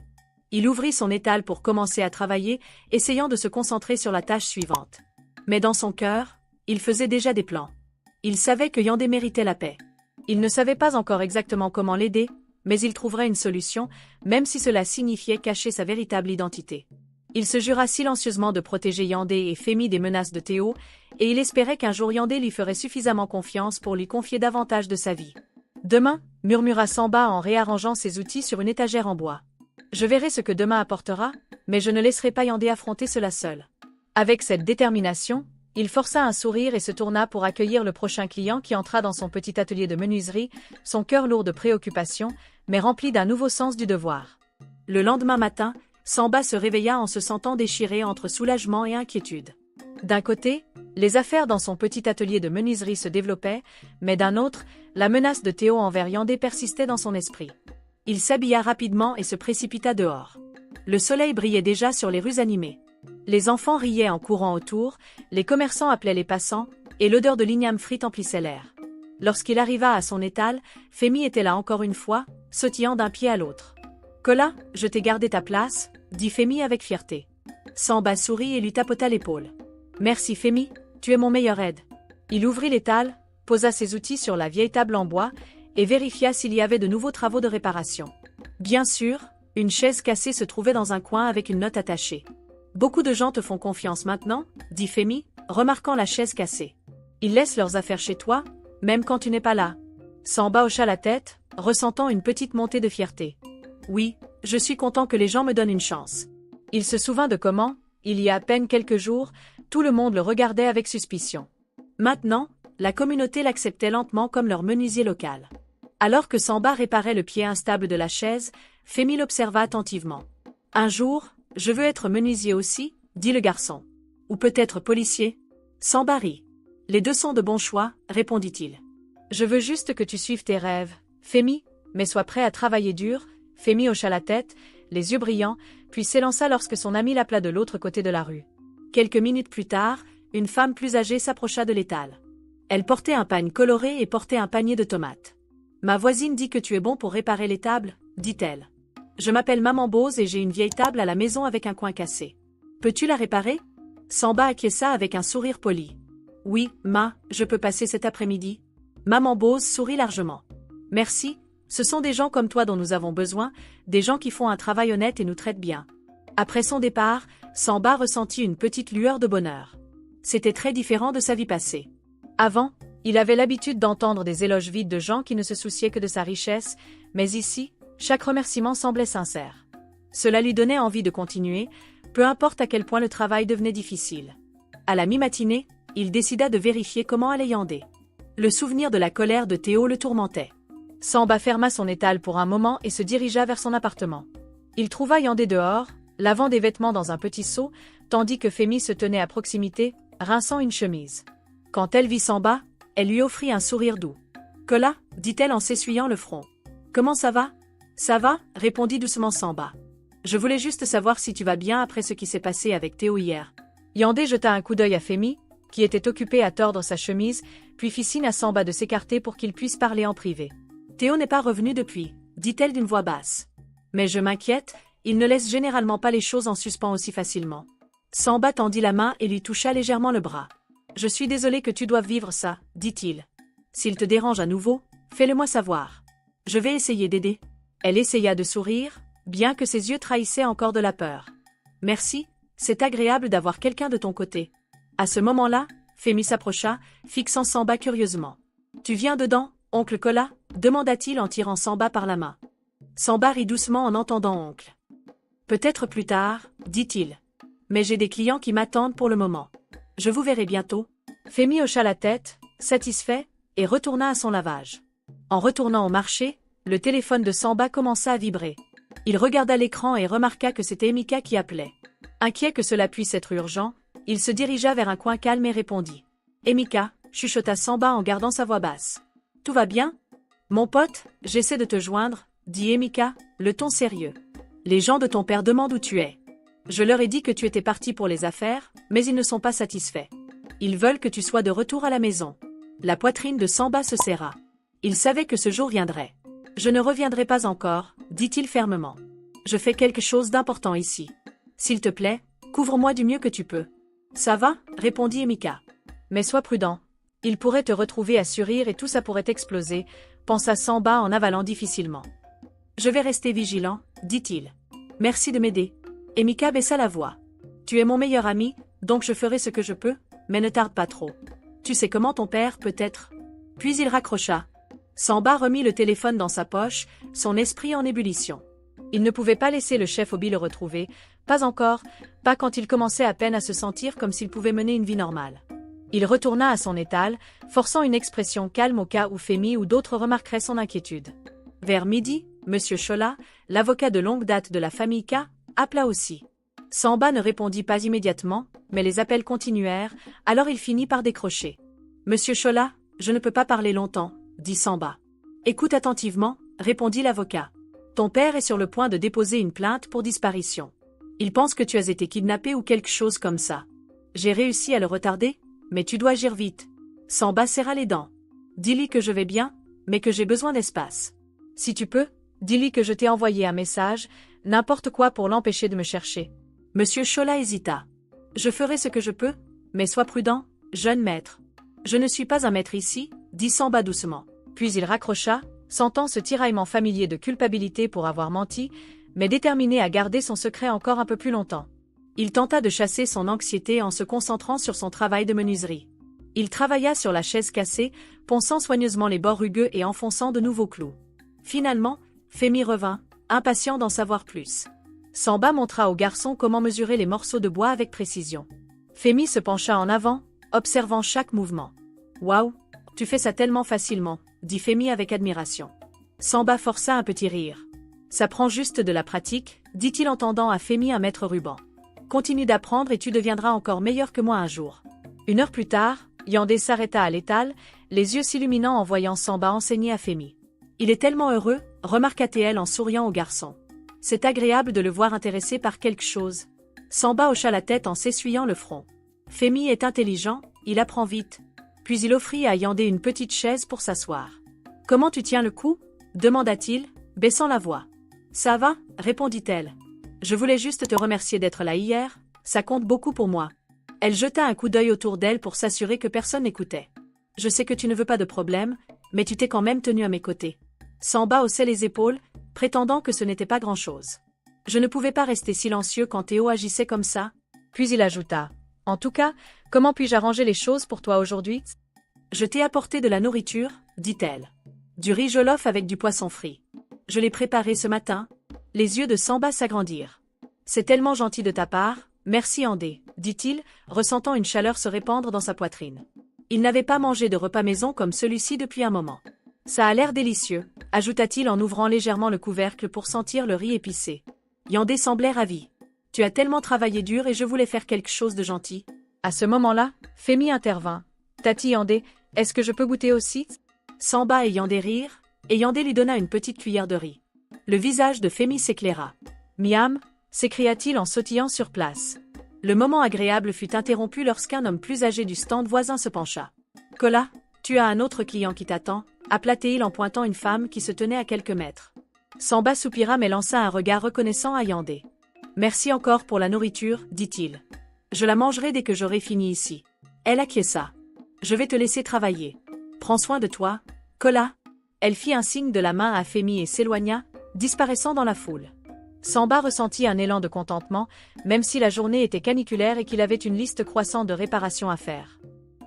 Speaker 1: Il ouvrit son étal pour commencer à travailler, essayant de se concentrer sur la tâche suivante. Mais dans son cœur, il faisait déjà des plans. Il savait que Yandé méritait la paix. Il ne savait pas encore exactement comment l'aider, mais il trouverait une solution, même si cela signifiait cacher sa véritable identité. Il se jura silencieusement de protéger Yandé et Femi des menaces de Théo, et il espérait qu'un jour Yandé lui ferait suffisamment confiance pour lui confier davantage de sa vie. Demain, murmura Samba en réarrangeant ses outils sur une étagère en bois. Je verrai ce que demain apportera, mais je ne laisserai pas Yandé affronter cela seul. Avec cette détermination, il força un sourire et se tourna pour accueillir le prochain client qui entra dans son petit atelier de menuiserie, son cœur lourd de préoccupation, mais rempli d'un nouveau sens du devoir. Le lendemain matin, Samba se réveilla en se sentant déchiré entre soulagement et inquiétude. D'un côté, les affaires dans son petit atelier de menuiserie se développaient, mais d'un autre, la menace de Théo envers Yandé persistait dans son esprit. Il s'habilla rapidement et se précipita dehors. Le soleil brillait déjà sur les rues animées. Les enfants riaient en courant autour, les commerçants appelaient les passants, et l'odeur de l'igname frite emplissait l'air. Lorsqu'il arriva à son étal, Femi était là encore une fois, sautillant d'un pied à l'autre. « Kola, je t'ai gardé ta place », dit Femi avec fierté. Samba sourit et lui tapota l'épaule. « Merci Femi, tu es mon meilleur aide. » Il ouvrit l'étal, posa ses outils sur la vieille table en bois, et vérifia s'il y avait de nouveaux travaux de réparation. Bien sûr, une chaise cassée se trouvait dans un coin avec une note attachée. « Beaucoup de gens te font confiance maintenant, dit Femi, remarquant la chaise cassée. Ils laissent leurs affaires chez toi, même quand tu n'es pas là. Samba hocha la tête, ressentant une petite montée de fierté. Oui, je suis content que les gens me donnent une chance. Il se souvint de comment, il y a à peine quelques jours, tout le monde le regardait avec suspicion. Maintenant, la communauté l'acceptait lentement comme leur menuisier local. Alors que Samba réparait le pied instable de la chaise, Femi l'observa attentivement. « Un jour, je veux être menuisier aussi, » dit le garçon. « Ou peut-être policier ?» Samba rit. « Les deux sont de bons choix, » répondit-il. « Je veux juste que tu suives tes rêves, Femi, mais sois prêt à travailler dur. » Femi hocha la tête, les yeux brillants, puis s'élança lorsque son ami l'appela de l'autre côté de la rue. Quelques minutes plus tard, une femme plus âgée s'approcha de l'étal. Elle portait un pagne coloré et portait un panier de tomates. « Ma voisine dit que tu es bon pour réparer les tables, » dit-elle. « Je m'appelle Maman Bose et j'ai une vieille table à la maison avec un coin cassé. Peux-tu la réparer ?» Samba acquiesça avec un sourire poli. « Oui, je peux passer cet après-midi. » Maman Bose sourit largement. « Merci, ce sont des gens comme toi dont nous avons besoin, des gens qui font un travail honnête et nous traitent bien. » Après son départ, Samba ressentit une petite lueur de bonheur. C'était très différent de sa vie passée. Avant, il avait l'habitude d'entendre des éloges vides de gens qui ne se souciaient que de sa richesse, mais ici, chaque remerciement semblait sincère. Cela lui donnait envie de continuer, peu importe à quel point le travail devenait difficile. À la mi-matinée, il décida de vérifier comment allait Yandé. Le souvenir de la colère de Théo le tourmentait. Samba ferma son étal pour un moment et se dirigea vers son appartement. Il trouva Yandé dehors, lavant des vêtements dans un petit seau, tandis que Femi se tenait à proximité, rinçant une chemise. Quand elle vit Samba, elle lui offrit un sourire doux. « Kola » dit-elle en s'essuyant le front. « Comment ça va ?»« Ça va » répondit doucement Samba. « Je voulais juste savoir si tu vas bien après ce qui s'est passé avec Théo hier. » Yandé jeta un coup d'œil à Femi, qui était occupé à tordre sa chemise, puis fit signe à Samba de s'écarter pour qu'ils puissent parler en privé. « Théo n'est pas revenu depuis, » dit-elle d'une voix basse. « Mais je m'inquiète, il ne laisse généralement pas les choses en suspens aussi facilement. » Samba tendit la main et lui toucha légèrement le bras. « Je suis désolé que tu doives vivre ça, » dit-il. « S'il te dérange à nouveau, fais-le-moi savoir. Je vais essayer d'aider. » Elle essaya de sourire, bien que ses yeux trahissaient encore de la peur. « Merci, c'est agréable d'avoir quelqu'un de ton côté. » À ce moment-là, Femi s'approcha, fixant Samba curieusement. « Tu viens dedans, oncle Kola ?» demanda-t-il en tirant Samba par la main. Samba rit doucement en entendant oncle. « Peut-être plus tard, » dit-il. « Mais j'ai des clients qui m'attendent pour le moment. Je vous verrai bientôt. » Femi hocha la tête, satisfait, et retourna à son lavage. En retournant au marché, le téléphone de Samba commença à vibrer. Il regarda l'écran et remarqua que c'était Emika qui appelait. Inquiet que cela puisse être urgent, il se dirigea vers un coin calme et répondit. « Emika » chuchota Samba en gardant sa voix basse. « Tout va bien ?»« Mon pote, j'essaie de te joindre, » dit Emika, le ton sérieux. « Les gens de ton père demandent où tu es. Je leur ai dit que tu étais parti pour les affaires, mais ils ne sont pas satisfaits. Ils veulent que tu sois de retour à la maison. » La poitrine de Samba se serra. Il savait que ce jour viendrait. « Je ne reviendrai pas encore, » dit-il fermement. « Je fais quelque chose d'important ici. S'il te plaît, couvre-moi du mieux que tu peux. »« Ça va ?» répondit Emika. « Mais sois prudent. Il pourrait te retrouver à Surir et tout ça pourrait exploser, » pensa Samba en avalant difficilement. « Je vais rester vigilant, » dit-il. « Merci de m'aider. » Emika baissa la voix. « Tu es mon meilleur ami, donc je ferai ce que je peux, mais ne tarde pas trop. Tu sais comment ton père peut être. » Puis il raccrocha. Samba remit le téléphone dans sa poche, son esprit en ébullition. Il ne pouvait pas laisser le chef Obi le retrouver, pas encore, pas quand il commençait à peine à se sentir comme s'il pouvait mener une vie normale. Il retourna à son étal, forçant une expression calme au cas où Femi ou d'autres remarqueraient son inquiétude. Vers midi, Monsieur Chola, l'avocat de longue date de la famille K, appela aussi. Samba ne répondit pas immédiatement, mais les appels continuèrent, alors il finit par décrocher. « Monsieur Chola, je ne peux pas parler longtemps, » dit Samba. « Écoute attentivement, » répondit l'avocat. « Ton père est sur le point de déposer une plainte pour disparition. Il pense que tu as été kidnappé ou quelque chose comme ça. J'ai réussi à le retarder, mais tu dois agir vite. » Samba serra les dents. « Dis-lui que je vais bien, mais que j'ai besoin d'espace. Si tu peux, dis-lui que je t'ai envoyé un message, n'importe quoi pour l'empêcher de me chercher. » Monsieur Chola hésita. « Je ferai ce que je peux, mais sois prudent, jeune maître. »« Je ne suis pas un maître ici, » dit Samba doucement. Puis il raccrocha, sentant ce tiraillement familier de culpabilité pour avoir menti, mais déterminé à garder son secret encore un peu plus longtemps. Il tenta de chasser son anxiété en se concentrant sur son travail de menuiserie. Il travailla sur la chaise cassée, ponçant soigneusement les bords rugueux et enfonçant de nouveaux clous. Finalement, Femi revint, impatient d'en savoir plus. Samba montra au garçon comment mesurer les morceaux de bois avec précision. Femi se pencha en avant, observant chaque mouvement. « Waouh, tu fais ça tellement facilement », dit Femi avec admiration. Samba força un petit rire. « Ça prend juste de la pratique », dit-il en tendant à Femi un mètre ruban. « Continue d'apprendre et tu deviendras encore meilleur que moi un jour. » Une heure plus tard, Yandé s'arrêta à l'étal, les yeux s'illuminant en voyant Samba enseigner à Femi. « Il est tellement heureux », remarqua-t-elle en souriant au garçon. « C'est agréable de le voir intéressé par quelque chose. » Samba hocha la tête en s'essuyant le front. « Femi est intelligent, il apprend vite. » Puis il offrit à Yandé une petite chaise pour s'asseoir. « Comment tu tiens le coup ?» demanda-t-il, baissant la voix. « Ça va ?» répondit-elle. « Je voulais juste te remercier d'être là hier, ça compte beaucoup pour moi. » Elle jeta un coup d'œil autour d'elle pour s'assurer que personne n'écoutait. « Je sais que tu ne veux pas de problème, mais tu t'es quand même tenu à mes côtés. » Samba haussait les épaules, prétendant que ce n'était pas grand-chose. Je ne pouvais pas rester silencieux quand Théo agissait comme ça. Puis il ajouta. « En tout cas, comment puis-je arranger les choses pour toi aujourd'hui ?»« Je t'ai apporté de la nourriture, » dit-elle. « Du riz jollof avec du poisson frit. Je l'ai préparé ce matin. » Les yeux de Samba s'agrandirent. « C'est tellement gentil de ta part, merci Andé, » dit-il, ressentant une chaleur se répandre dans sa poitrine. Il n'avait pas mangé de repas maison comme celui-ci depuis un moment. « Ça a l'air délicieux, » ajouta-t-il en ouvrant légèrement le couvercle pour sentir le riz épicé. Yandé semblait ravi. « Tu as tellement travaillé dur et je voulais faire quelque chose de gentil. » À ce moment-là, Femi intervint. « Tati Yandé, est-ce que je peux goûter aussi ?» Samba et Yandé rirent, et Yandé lui donna une petite cuillère de riz. Le visage de Femi s'éclaira. « Miam !» s'écria-t-il en sautillant sur place. Le moment agréable fut interrompu lorsqu'un homme plus âgé du stand voisin se pencha. « Kola, tu as un autre client qui t'attend » appela-t-il en pointant une femme qui se tenait à quelques mètres. Samba soupira mais lança un regard reconnaissant à Yandé. « Merci encore pour la nourriture, » dit-il. « Je la mangerai dès que j'aurai fini ici. » Elle acquiesça. « Je vais te laisser travailler. Prends soin de toi, Kola. » Elle fit un signe de la main à Femi et s'éloigna, disparaissant dans la foule. Samba ressentit un élan de contentement, même si la journée était caniculaire et qu'il avait une liste croissante de réparations à faire.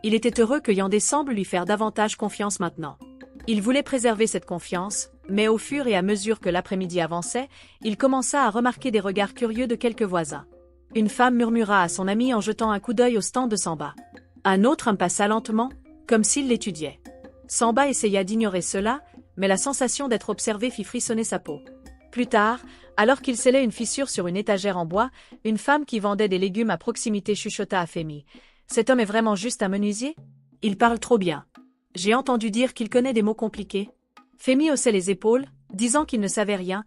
Speaker 1: Il était heureux que Yandé semble lui faire davantage confiance maintenant. Il voulait préserver cette confiance, mais au fur et à mesure que l'après-midi avançait, il commença à remarquer des regards curieux de quelques voisins. Une femme murmura à son ami en jetant un coup d'œil au stand de Samba. Un autre homme passa lentement, comme s'il l'étudiait. Samba essaya d'ignorer cela, mais la sensation d'être observé fit frissonner sa peau. Plus tard, alors qu'il scellait une fissure sur une étagère en bois, une femme qui vendait des légumes à proximité chuchota à Femi. « Cet homme est vraiment juste un menuisier ? Il parle trop bien. J'ai entendu dire qu'il connaît des mots compliqués. » Femi haussait les épaules, disant qu'il ne savait rien,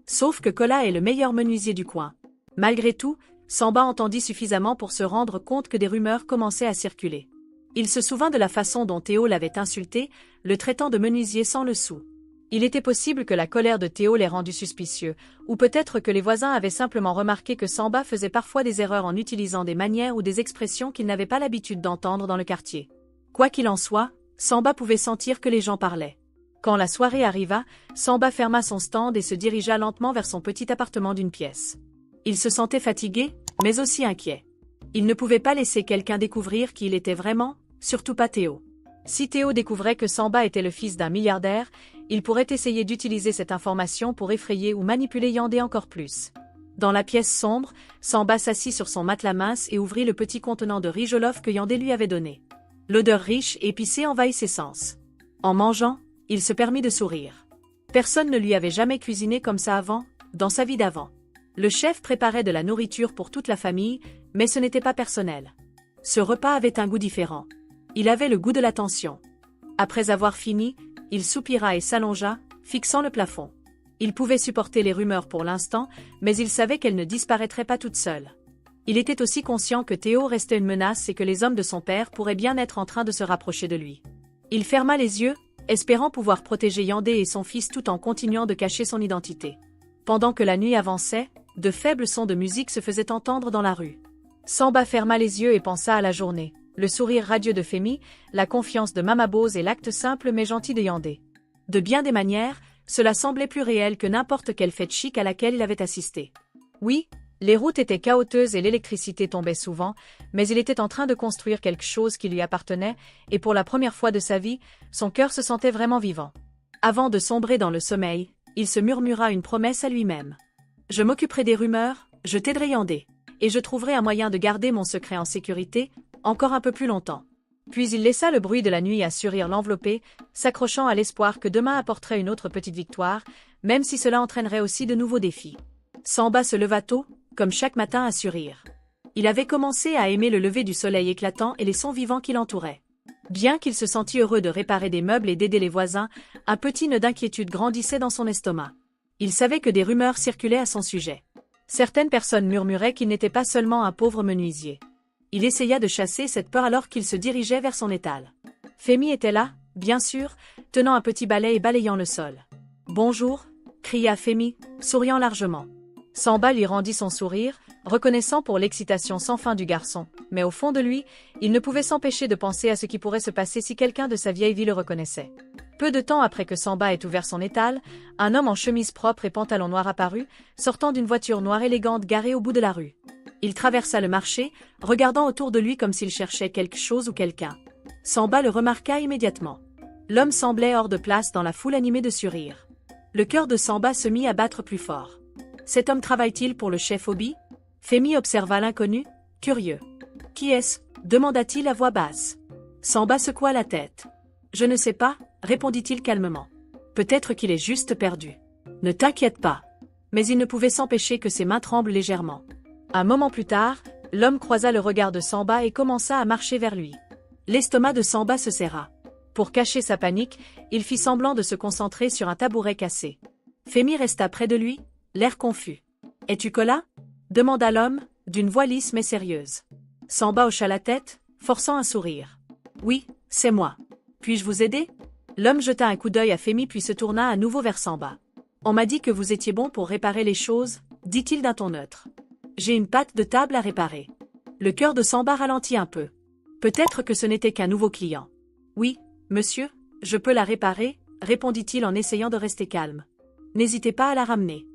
Speaker 1: sauf que Kola est le meilleur menuisier du coin. Malgré tout, Samba entendit suffisamment pour se rendre compte que des rumeurs commençaient à circuler. Il se souvint de la façon dont Théo l'avait insulté, le traitant de menuisier sans le sou. Il était possible que la colère de Théo l'ait rendu suspicieux, ou peut-être que les voisins avaient simplement remarqué que Samba faisait parfois des erreurs en utilisant des manières ou des expressions qu'ils n'avaient pas l'habitude d'entendre dans le quartier. Quoi qu'il en soit, Samba pouvait sentir que les gens parlaient. Quand la soirée arriva, Samba ferma son stand et se dirigea lentement vers son petit appartement d'une pièce. Il se sentait fatigué, mais aussi inquiet. Il ne pouvait pas laisser quelqu'un découvrir qui il était vraiment, surtout pas Théo. Si Théo découvrait que Samba était le fils d'un milliardaire, il pourrait essayer d'utiliser cette information pour effrayer ou manipuler Yandé encore plus. Dans la pièce sombre, Samba s'assit sur son matelas mince et ouvrit le petit contenant de riz jollof que Yandé lui avait donné. L'odeur riche et épicée envahit ses sens. En mangeant, il se permit de sourire. Personne ne lui avait jamais cuisiné comme ça avant, dans sa vie d'avant. Le chef préparait de la nourriture pour toute la famille, mais ce n'était pas personnel. Ce repas avait un goût différent. Il avait le goût de l'attention. Après avoir fini, il soupira et s'allongea, fixant le plafond. Il pouvait supporter les rumeurs pour l'instant, mais il savait qu'elles ne disparaîtraient pas toutes seules. Il était aussi conscient que Théo restait une menace et que les hommes de son père pourraient bien être en train de se rapprocher de lui. Il ferma les yeux, espérant pouvoir protéger Yandé et son fils tout en continuant de cacher son identité. Pendant que la nuit avançait, de faibles sons de musique se faisaient entendre dans la rue. Samba ferma les yeux et pensa à la journée. Le sourire radieux de Femi, la confiance de Mama Bose et l'acte simple mais gentil de Yandé. De bien des manières, cela semblait plus réel que n'importe quelle fête chic à laquelle il avait assisté. Oui, Les routes étaient chaotiques et l'électricité tombait souvent, mais il était en train de construire quelque chose qui lui appartenait, et pour la première fois de sa vie, son cœur se sentait vraiment vivant. Avant de sombrer dans le sommeil, il se murmura une promesse à lui-même. Je m'occuperai des rumeurs, je t'aiderai Yandé, et je trouverai un moyen de garder mon secret en sécurité, encore un peu plus longtemps. Puis il laissa le bruit de la nuit assurir l'envelopper, s'accrochant à l'espoir que demain apporterait une autre petite victoire, même si cela entraînerait aussi de nouveaux défis. Samba se leva tôt, comme chaque matin à Surir. Il avait commencé à aimer le lever du soleil éclatant et les sons vivants qui l'entouraient. Bien qu'il se sentît heureux de réparer des meubles et d'aider les voisins, un petit nœud d'inquiétude grandissait dans son estomac. Il savait que des rumeurs circulaient à son sujet. Certaines personnes murmuraient qu'il n'était pas seulement un pauvre menuisier. Il essaya de chasser cette peur alors qu'il se dirigeait vers son étal. Femi était là, bien sûr, tenant un petit balai et balayant le sol. « Bonjour » cria Femi, souriant largement. Samba lui rendit son sourire, reconnaissant pour l'excitation sans fin du garçon, mais au fond de lui, il ne pouvait s'empêcher de penser à ce qui pourrait se passer si quelqu'un de sa vieille vie le reconnaissait. Peu de temps après que Samba ait ouvert son étal, un homme en chemise propre et pantalon noir apparut, sortant d'une voiture noire élégante garée au bout de la rue. Il traversa le marché, regardant autour de lui comme s'il cherchait quelque chose ou quelqu'un. Samba le remarqua immédiatement. L'homme semblait hors de place dans la foule animée de Surir. Le cœur de Samba se mit à battre plus fort. Cet homme travaille-t-il pour le chef Obi? Femi observa l'inconnu, curieux. Qui est-ce? Demanda-t-il à voix basse. Samba secoua la tête. Je ne sais pas, répondit-il calmement. Peut-être qu'il est juste perdu. Ne t'inquiète pas. Mais il ne pouvait s'empêcher que ses mains tremblent légèrement. Un moment plus tard, l'homme croisa le regard de Samba et commença à marcher vers lui. L'estomac de Samba se serra. Pour cacher sa panique, il fit semblant de se concentrer sur un tabouret cassé. Femi resta près de lui, l'air confus. « Es-tu Kola » demanda l'homme, d'une voix lisse mais sérieuse. Samba hocha la tête, forçant un sourire. « Oui, c'est moi. Puis-je vous aider » L'homme jeta un coup d'œil à Femi puis se tourna à nouveau vers Samba. « On m'a dit que vous étiez bon pour réparer les choses, dit-il d'un ton neutre. J'ai une patte de table à réparer. » Le cœur de Samba ralentit un peu. Peut-être que ce n'était qu'un nouveau client. « Oui, monsieur, je peux la réparer, » répondit-il en essayant de rester calme. « N'hésitez pas à la ramener. »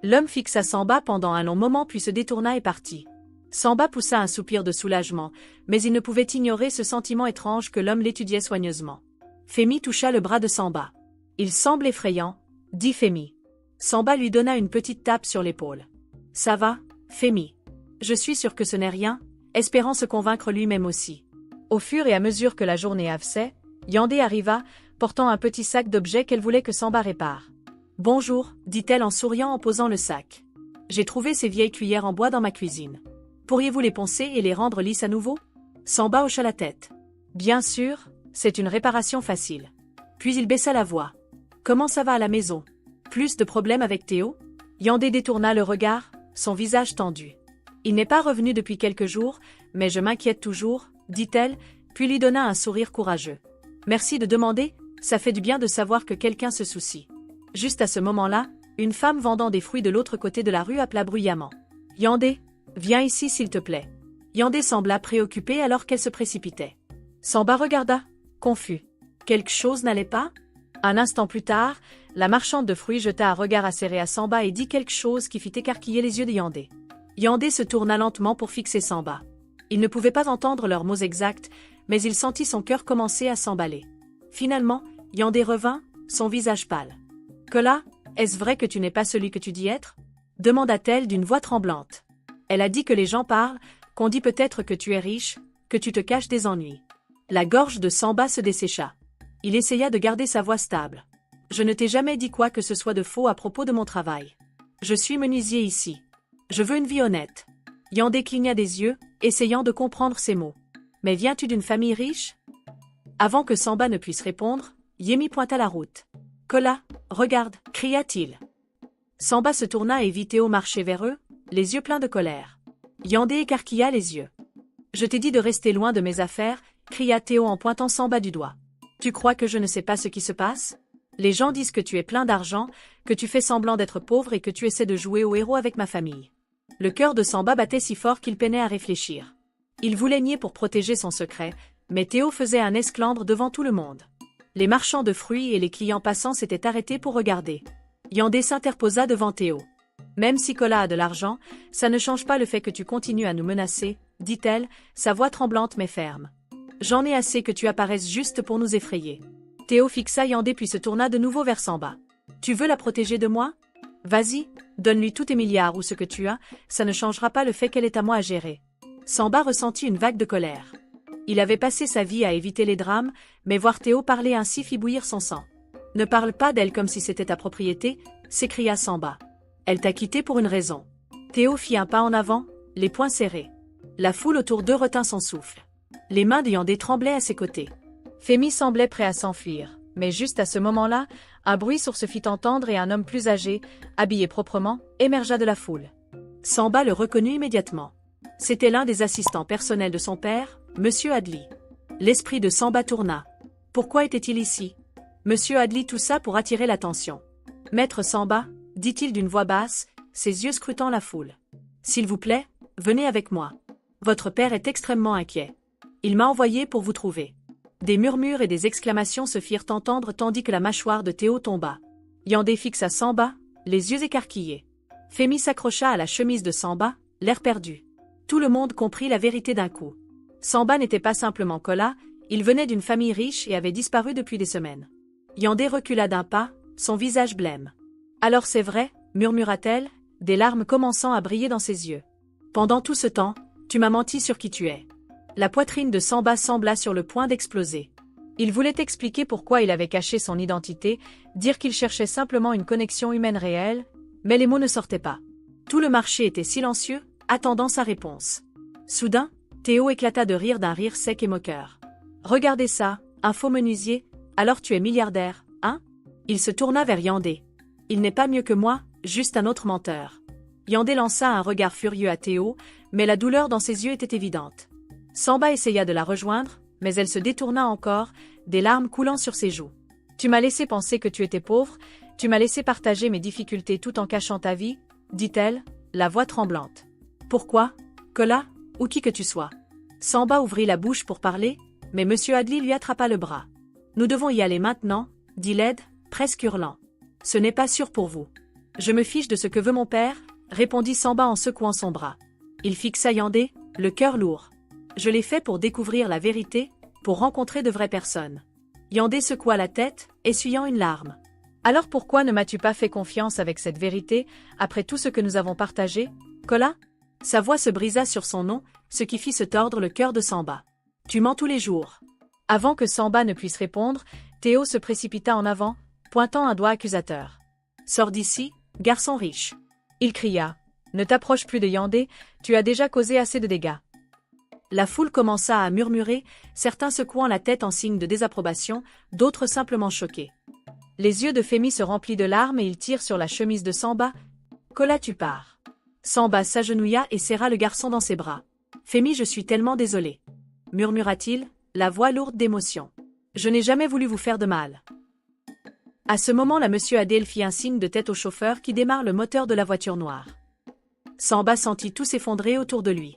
Speaker 1: L'homme fixa Samba pendant un long moment puis se détourna et partit. Samba poussa un soupir de soulagement, mais il ne pouvait ignorer ce sentiment étrange que l'homme l'étudiait soigneusement. Femi toucha le bras de Samba. « Il semble effrayant, » dit Femi. Samba lui donna une petite tape sur l'épaule. « Ça va, Femi. Je suis sûr que ce n'est rien, » espérant se convaincre lui-même aussi. Au fur et à mesure que la journée avançait, Yandé arriva, portant un petit sac d'objets qu'elle voulait que Samba répare. « Bonjour, dit-elle en souriant en posant le sac. J'ai trouvé ces vieilles cuillères en bois dans ma cuisine. Pourriez-vous les poncer et les rendre lisses à nouveau ?» Samba hocha la tête. « Bien sûr, c'est une réparation facile. » Puis il baissa la voix. « Comment ça va à la maison? Plus de problèmes avec Théo ?» Yandé détourna le regard, son visage tendu. « Il n'est pas revenu depuis quelques jours, mais je m'inquiète toujours, » dit-elle, puis lui donna un sourire courageux. « Merci de demander, ça fait du bien de savoir que quelqu'un se soucie. » Juste à ce moment-là, une femme vendant des fruits de l'autre côté de la rue appela bruyamment. « Yandé, viens ici s'il te plaît. » Yandé sembla préoccupée alors qu'elle se précipitait. Samba regarda, confus. Quelque chose n'allait pas? Un instant plus tard, la marchande de fruits jeta un regard acéré à Samba et dit quelque chose qui fit écarquiller les yeux de Yandé. Yandé se tourna lentement pour fixer Samba. Il ne pouvait pas entendre leurs mots exacts, mais il sentit son cœur commencer à s'emballer. Finalement, Yandé revint, son visage pâle. « Kola, est-ce vrai que tu n'es pas celui que tu dis être ?» demanda-t-elle d'une voix tremblante. Elle a dit que les gens parlent, qu'on dit peut-être que tu es riche, que tu te caches des ennuis. La gorge de Samba se dessécha. Il essaya de garder sa voix stable. « Je ne t'ai jamais dit quoi que ce soit de faux à propos de mon travail. Je suis menuisier ici. Je veux une vie honnête. » Yandé cligna des yeux, essayant de comprendre ses mots. « Mais viens-tu d'une famille riche ?» Avant que Samba ne puisse répondre, Yemi pointa la route. « Kola, regarde » cria-t-il. Samba se tourna et vit Théo marcher vers eux, les yeux pleins de colère. Yandé écarquilla les yeux. « Je t'ai dit de rester loin de mes affaires » cria Théo en pointant Samba du doigt. « Tu crois que je ne sais pas ce qui se passe? Les gens disent que tu es plein d'argent, que tu fais semblant d'être pauvre et que tu essaies de jouer au héros avec ma famille. » Le cœur de Samba battait si fort qu'il peinait à réfléchir. Il voulait nier pour protéger son secret, mais Théo faisait un esclandre devant tout le monde. Les marchands de fruits et les clients passants s'étaient arrêtés pour regarder. Yandé s'interposa devant Théo. « Même si Kola a de l'argent, ça ne change pas le fait que tu continues à nous menacer, dit-elle, sa voix tremblante mais ferme. J'en ai assez que tu apparaisses juste pour nous effrayer. Théo fixa Yandé puis se tourna de nouveau vers Samba. Tu veux la protéger de moi? Vas-y, donne-lui tous tes milliards ou ce que tu as, ça ne changera pas le fait qu'elle est à moi à gérer. Samba ressentit une vague de colère. Il avait passé sa vie à éviter les drames, mais voir Théo parler ainsi fit bouillir son sang. Ne parle pas d'elle comme si c'était ta propriété, s'écria Samba. Elle t'a quitté pour une raison. Théo fit un pas en avant, les poings serrés. La foule autour d'eux retint son souffle. Les mains de Yandé tremblaient à ses côtés. Femi semblait prêt à s'enfuir, mais juste à ce moment-là, un bruit sourd se fit entendre et un homme plus âgé, habillé proprement, émergea de la foule. Samba le reconnut immédiatement. C'était l'un des assistants personnels de son père, Monsieur Adli. L'esprit de Samba tourna. Pourquoi était-il ici? Monsieur Adli toussa pour attirer l'attention. Maître Samba, dit-il d'une voix basse, ses yeux scrutant la foule. S'il vous plaît, venez avec moi. Votre père est extrêmement inquiet. Il m'a envoyé pour vous trouver. Des murmures et des exclamations se firent entendre tandis que la mâchoire de Théo tomba. Yandé fixa Samba, les yeux écarquillés. Femi s'accrocha à la chemise de Samba, l'air perdu. Tout le monde comprit la vérité d'un coup. Samba n'était pas simplement Kola, il venait d'une famille riche et avait disparu depuis des semaines. Yandé recula d'un pas, son visage blême. Alors c'est vrai, murmura-t-elle, des larmes commençant à briller dans ses yeux. Pendant tout ce temps, tu m'as menti sur qui tu es. La poitrine de Samba sembla sur le point d'exploser. Il voulait expliquer pourquoi il avait caché son identité, dire qu'il cherchait simplement une connexion humaine réelle, mais les mots ne sortaient pas. Tout le marché était silencieux, attendant sa réponse. Soudain, Théo éclata de rire d'un rire sec et moqueur. « Regardez ça, un faux menuisier, alors tu es milliardaire, hein ?» Il se tourna vers Yandé. « Il n'est pas mieux que moi, juste un autre menteur. » Yandé lança un regard furieux à Théo, mais la douleur dans ses yeux était évidente. Samba essaya de la rejoindre, mais elle se détourna encore, des larmes coulant sur ses joues. « Tu m'as laissé penser que tu étais pauvre, tu m'as laissé partager mes difficultés tout en cachant ta vie, » dit-elle, la voix tremblante. « Pourquoi, Kola, ou qui que tu sois ?» Samba ouvrit la bouche pour parler, mais Monsieur Adli lui attrapa le bras. « Nous devons y aller maintenant, » dit Led, presque hurlant. « Ce n'est pas sûr pour vous. »« Je me fiche de ce que veut mon père, » répondit Samba en secouant son bras. Il fixa Yandé, le cœur lourd. « Je l'ai fait pour découvrir la vérité, pour rencontrer de vraies personnes. » Yandé secoua la tête, essuyant une larme. « Alors pourquoi ne m'as-tu pas fait confiance avec cette vérité, après tout ce que nous avons partagé, Kola ?» Sa voix se brisa sur son nom, ce qui fit se tordre le cœur de Samba. « Tu mens tous les jours. » Avant que Samba ne puisse répondre, Théo se précipita en avant, pointant un doigt accusateur. « Sors d'ici, garçon riche. » Il cria. « Ne t'approche plus de Yandé, tu as déjà causé assez de dégâts. » La foule commença à murmurer, certains secouant la tête en signe de désapprobation, d'autres simplement choqués. Les yeux de Femi se remplirent de larmes et il tire sur la chemise de Samba. « Kola, tu pars. » Samba s'agenouilla et serra le garçon dans ses bras. « Femi, je suis tellement désolé. » murmura-t-il, la voix lourde d'émotion. « Je n'ai jamais voulu vous faire de mal. » À ce moment-là, Monsieur Adel fit un signe de tête au chauffeur qui démarre le moteur de la voiture noire. Samba sentit tout s'effondrer autour de lui.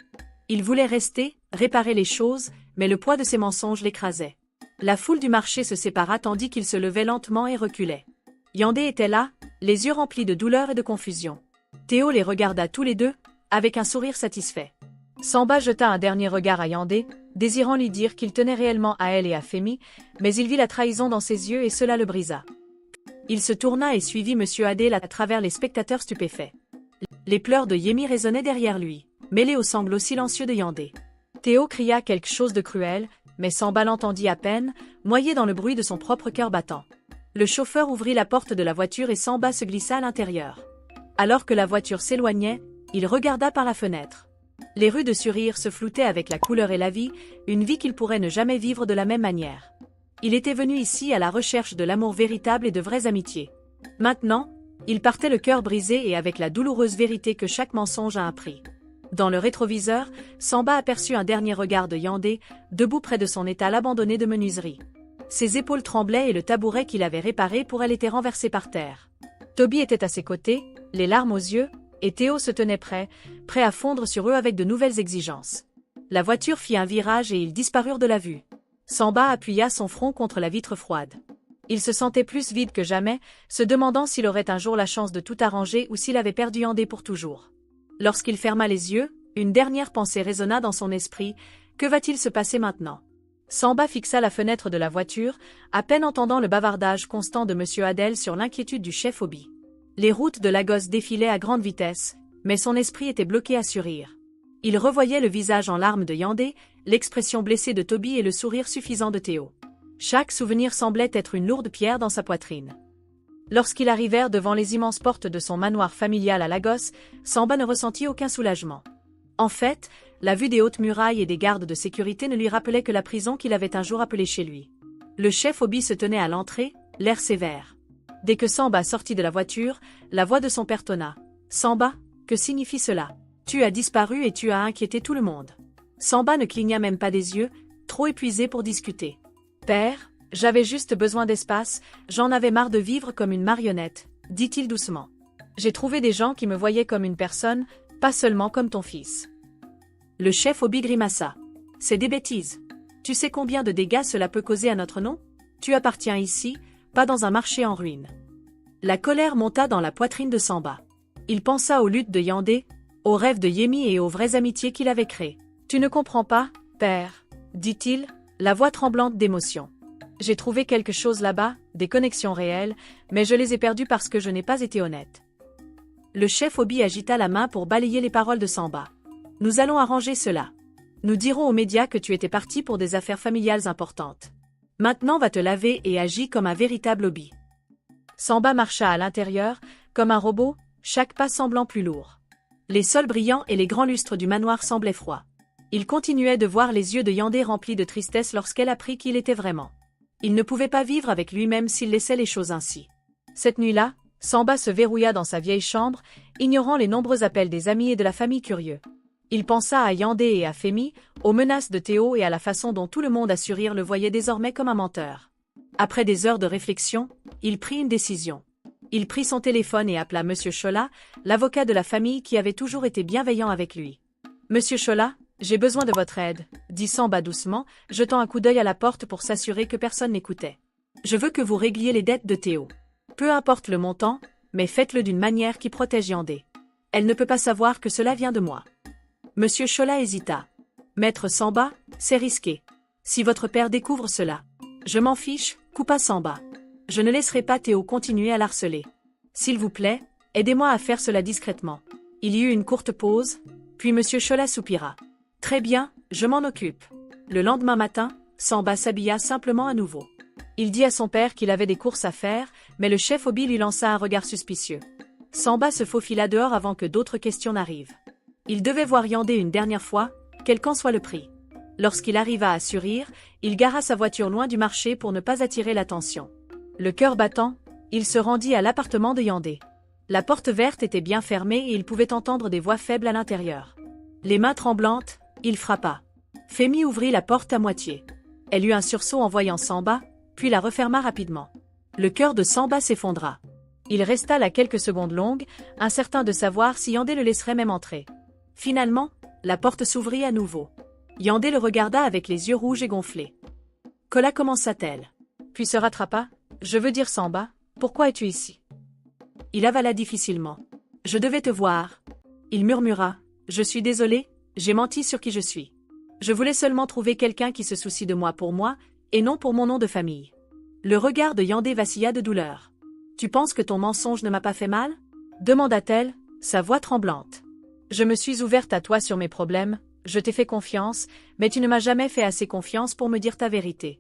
Speaker 1: Il voulait rester, réparer les choses, mais le poids de ses mensonges l'écrasait. La foule du marché se sépara tandis qu'il se levait lentement et reculait. Yandé était là, les yeux remplis de douleur et de confusion. Théo les regarda tous les deux, avec un sourire satisfait. Samba jeta un dernier regard à Yandé, désirant lui dire qu'il tenait réellement à elle et à Femi, mais il vit la trahison dans ses yeux et cela le brisa. Il se tourna et suivit Monsieur Adel à travers les spectateurs stupéfaits. Les pleurs de Yemi résonnaient derrière lui, mêlés aux sanglots silencieux de Yandé. Théo cria quelque chose de cruel, mais Samba l'entendit à peine, noyé dans le bruit de son propre cœur battant. Le chauffeur ouvrit la porte de la voiture et Samba se glissa à l'intérieur. Alors que la voiture s'éloignait, il regarda par la fenêtre. Les rues de Surir se floutaient avec la couleur et la vie, une vie qu'il pourrait ne jamais vivre de la même manière. Il était venu ici à la recherche de l'amour véritable et de vraies amitiés. Maintenant, il partait le cœur brisé et avec la douloureuse vérité que chaque mensonge a un prix. Dans le rétroviseur, Samba aperçut un dernier regard de Yandé, debout près de son étal abandonné de menuiserie. Ses épaules tremblaient et le tabouret qu'il avait réparé pour elle était renversé par terre. Toby était à ses côtés, les larmes aux yeux, et Théo se tenait prêt à fondre sur eux avec de nouvelles exigences. La voiture fit un virage et ils disparurent de la vue. Samba appuya son front contre la vitre froide. Il se sentait plus vide que jamais, se demandant s'il aurait un jour la chance de tout arranger ou s'il avait perdu Yandé pour toujours. Lorsqu'il ferma les yeux, une dernière pensée résonna dans son esprit, que va-t-il se passer maintenant? Samba fixa la fenêtre de la voiture, à peine entendant le bavardage constant de M. Adel sur l'inquiétude du chef Obi. Les routes de Lagos défilaient à grande vitesse, mais son esprit était bloqué à Surir. Il revoyait le visage en larmes de Yandé, l'expression blessée de Toby et le sourire suffisant de Théo. Chaque souvenir semblait être une lourde pierre dans sa poitrine. Lorsqu'ils arrivèrent devant les immenses portes de son manoir familial à Lagos, Samba ne ressentit aucun soulagement. En fait, la vue des hautes murailles et des gardes de sécurité ne lui rappelait que la prison qu'il avait un jour appelée chez lui. Le chef Obi se tenait à l'entrée, l'air sévère. Dès que Samba sortit de la voiture, la voix de son père tonna. « Samba, que signifie cela? Tu as disparu et tu as inquiété tout le monde. » Samba ne cligna même pas des yeux, trop épuisé pour discuter. « Père, j'avais juste besoin d'espace, j'en avais marre de vivre comme une marionnette, » dit-il doucement. « J'ai trouvé des gens qui me voyaient comme une personne, pas seulement comme ton fils. » Le chef Obi grimaça. « C'est des bêtises. Tu sais combien de dégâts cela peut causer à notre nom? Tu appartiens ici, pas dans un marché en ruine. » La colère monta dans la poitrine de Samba. Il pensa aux luttes de Yandé, aux rêves de Yemi et aux vraies amitiés qu'il avait créées. « Tu ne comprends pas, père, » dit-il, la voix tremblante d'émotion. « J'ai trouvé quelque chose là-bas, des connexions réelles, mais je les ai perdues parce que je n'ai pas été honnête. » Le chef Obi agita la main pour balayer les paroles de Samba. « Nous allons arranger cela. Nous dirons aux médias que tu étais parti pour des affaires familiales importantes. Maintenant va te laver et agis comme un véritable Obi. » Samba marcha à l'intérieur, comme un robot, chaque pas semblant plus lourd. Les sols brillants et les grands lustres du manoir semblaient froids. Il continuait de voir les yeux de Yandé remplis de tristesse lorsqu'elle apprit qui il était vraiment. Il ne pouvait pas vivre avec lui-même s'il laissait les choses ainsi. Cette nuit-là, Samba se verrouilla dans sa vieille chambre, ignorant les nombreux appels des amis et de la famille curieux. Il pensa à Yandé et à Femi, aux menaces de Théo et à la façon dont tout le monde à Surir le voyait désormais comme un menteur. Après des heures de réflexion, il prit une décision. Il prit son téléphone et appela M. Chola, l'avocat de la famille qui avait toujours été bienveillant avec lui. « Monsieur Chola, j'ai besoin de votre aide, » dit Samba doucement, jetant un coup d'œil à la porte pour s'assurer que personne n'écoutait. « Je veux que vous régliez les dettes de Théo. Peu importe le montant, mais faites-le d'une manière qui protège Yandé. Elle ne peut pas savoir que cela vient de moi. » Monsieur Chola hésita. « Maître Samba, c'est risqué. Si votre père découvre cela. »« Je m'en fiche, » coupa Samba. « Je ne laisserai pas Théo continuer à l'harceler. S'il vous plaît, aidez-moi à faire cela discrètement. » Il y eut une courte pause, puis Monsieur Chola soupira. « Très bien, je m'en occupe. » Le lendemain matin, Samba s'habilla simplement à nouveau. Il dit à son père qu'il avait des courses à faire, mais le chef Obi lui lança un regard suspicieux. Samba se faufila dehors avant que d'autres questions n'arrivent. Il devait voir Yandé une dernière fois, quel qu'en soit le prix. Lorsqu'il arriva à Surir, il gara sa voiture loin du marché pour ne pas attirer l'attention. Le cœur battant, il se rendit à l'appartement de Yandé. La porte verte était bien fermée et il pouvait entendre des voix faibles à l'intérieur. Les mains tremblantes, il frappa. Femi ouvrit la porte à moitié. Elle eut un sursaut en voyant Samba, puis la referma rapidement. Le cœur de Samba s'effondra. Il resta là quelques secondes longues, incertain de savoir si Yandé le laisserait même entrer. Finalement, la porte s'ouvrit à nouveau. Yandé le regarda avec les yeux rouges et gonflés. « Kola commença-t-elle. Puis se rattrapa. « Je veux dire Samba, pourquoi es-tu ici ?» Il avala difficilement. « Je devais te voir. » Il murmura. « Je suis désolé, j'ai menti sur qui je suis. Je voulais seulement trouver quelqu'un qui se soucie de moi pour moi, et non pour mon nom de famille. » Le regard de Yandé vacilla de douleur. « Tu penses que ton mensonge ne m'a pas fait mal ?» demanda-t-elle, sa voix tremblante. « Je me suis ouverte à toi sur mes problèmes, je t'ai fait confiance, mais tu ne m'as jamais fait assez confiance pour me dire ta vérité. »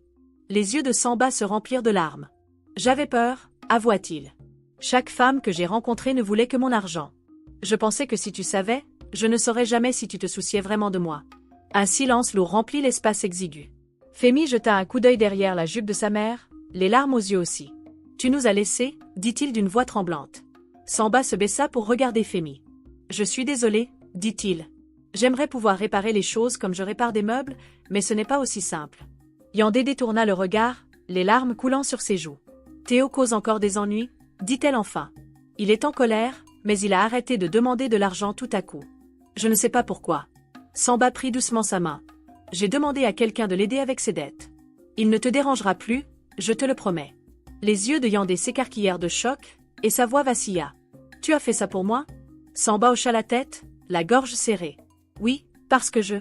Speaker 1: Les yeux de Samba se remplirent de larmes. « J'avais peur, avoua-t-il. Chaque femme que j'ai rencontrée ne voulait que mon argent. Je pensais que si tu savais, je ne saurais jamais si tu te souciais vraiment de moi. » Un silence lourd remplit l'espace exigu. Femi jeta un coup d'œil derrière la jupe de sa mère, les larmes aux yeux aussi. « Tu nous as laissés, » dit-il d'une voix tremblante. Samba se baissa pour regarder Femi. « Je suis désolé, » dit-il. « J'aimerais pouvoir réparer les choses comme je répare des meubles, mais ce n'est pas aussi simple. » Yandé détourna le regard, les larmes coulant sur ses joues. « Théo cause encore des ennuis, » dit-elle enfin. Il est en colère, mais il a arrêté de demander de l'argent tout à coup. Je ne sais pas pourquoi. Samba prit doucement sa main. J'ai demandé à quelqu'un de l'aider avec ses dettes. Il ne te dérangera plus, je te le promets. Les yeux de Yandé s'écarquillèrent de choc, et sa voix vacilla. « Tu as fait ça pour moi ?» Samba hocha la tête, la gorge serrée. « Oui, parce que je… »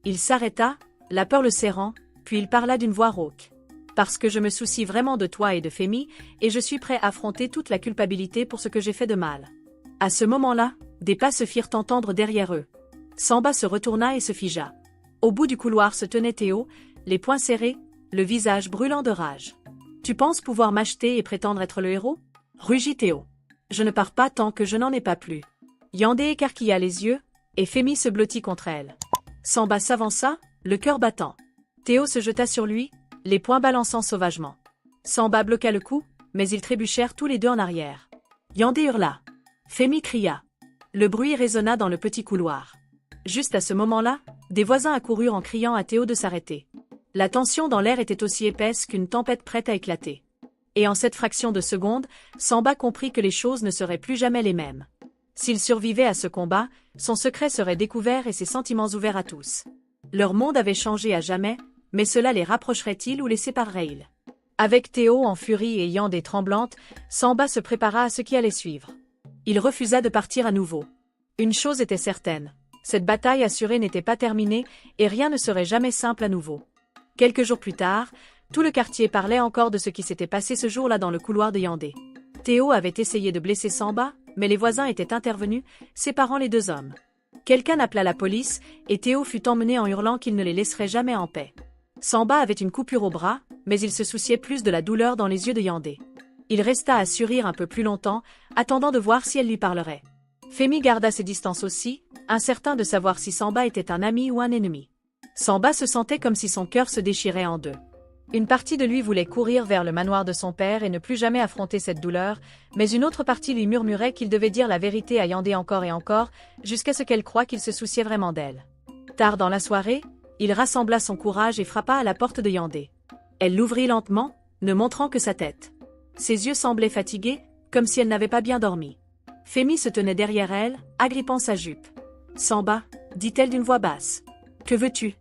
Speaker 1: Il s'arrêta, la peur le serrant, puis il parla d'une voix rauque. « Parce que je me soucie vraiment de toi et de Femi, et je suis prêt à affronter toute la culpabilité pour ce que j'ai fait de mal. » À ce moment-là, des pas se firent entendre derrière eux. Samba se retourna et se figea. Au bout du couloir se tenait Théo, les poings serrés, le visage brûlant de rage. « Tu penses pouvoir m'acheter et prétendre être le héros ?» rugit Théo. « Je ne pars pas tant que je n'en ai pas plus. » Yandé écarquilla les yeux, et Femi se blottit contre elle. Samba s'avança, le cœur battant. Théo se jeta sur lui, les poings balançant sauvagement. Samba bloqua le coup, mais ils trébuchèrent tous les deux en arrière. Yandé hurla. Femi cria. Le bruit résonna dans le petit couloir. Juste à ce moment-là, des voisins accoururent en criant à Théo de s'arrêter. La tension dans l'air était aussi épaisse qu'une tempête prête à éclater. Et en cette fraction de seconde, Samba comprit que les choses ne seraient plus jamais les mêmes. S'il survivait à ce combat, son secret serait découvert et ses sentiments ouverts à tous. Leur monde avait changé à jamais, mais cela les rapprocherait-il ou les séparerait-il? Avec Théo en furie et Yandé tremblante, Samba se prépara à ce qui allait suivre. Il refusa de partir à nouveau. Une chose était certaine, cette bataille assurée n'était pas terminée et rien ne serait jamais simple à nouveau. Quelques jours plus tard, tout le quartier parlait encore de ce qui s'était passé ce jour-là dans le couloir de Yandé. Théo avait essayé de blesser Samba, mais les voisins étaient intervenus, séparant les deux hommes. Quelqu'un appela la police, et Théo fut emmené en hurlant qu'il ne les laisserait jamais en paix. Samba avait une coupure au bras, mais il se souciait plus de la douleur dans les yeux de Yandé. Il resta à Surir un peu plus longtemps, attendant de voir si elle lui parlerait. Femi garda ses distances aussi, incertain de savoir si Samba était un ami ou un ennemi. Samba se sentait comme si son cœur se déchirait en deux. Une partie de lui voulait courir vers le manoir de son père et ne plus jamais affronter cette douleur, mais une autre partie lui murmurait qu'il devait dire la vérité à Yandé encore et encore, jusqu'à ce qu'elle croie qu'il se souciait vraiment d'elle. Tard dans la soirée, il rassembla son courage et frappa à la porte de Yandé. Elle l'ouvrit lentement, ne montrant que sa tête. Ses yeux semblaient fatigués, comme si elle n'avait pas bien dormi. Femi se tenait derrière elle, agrippant sa jupe. « Samba, dit-elle d'une voix basse. Que veux-tu »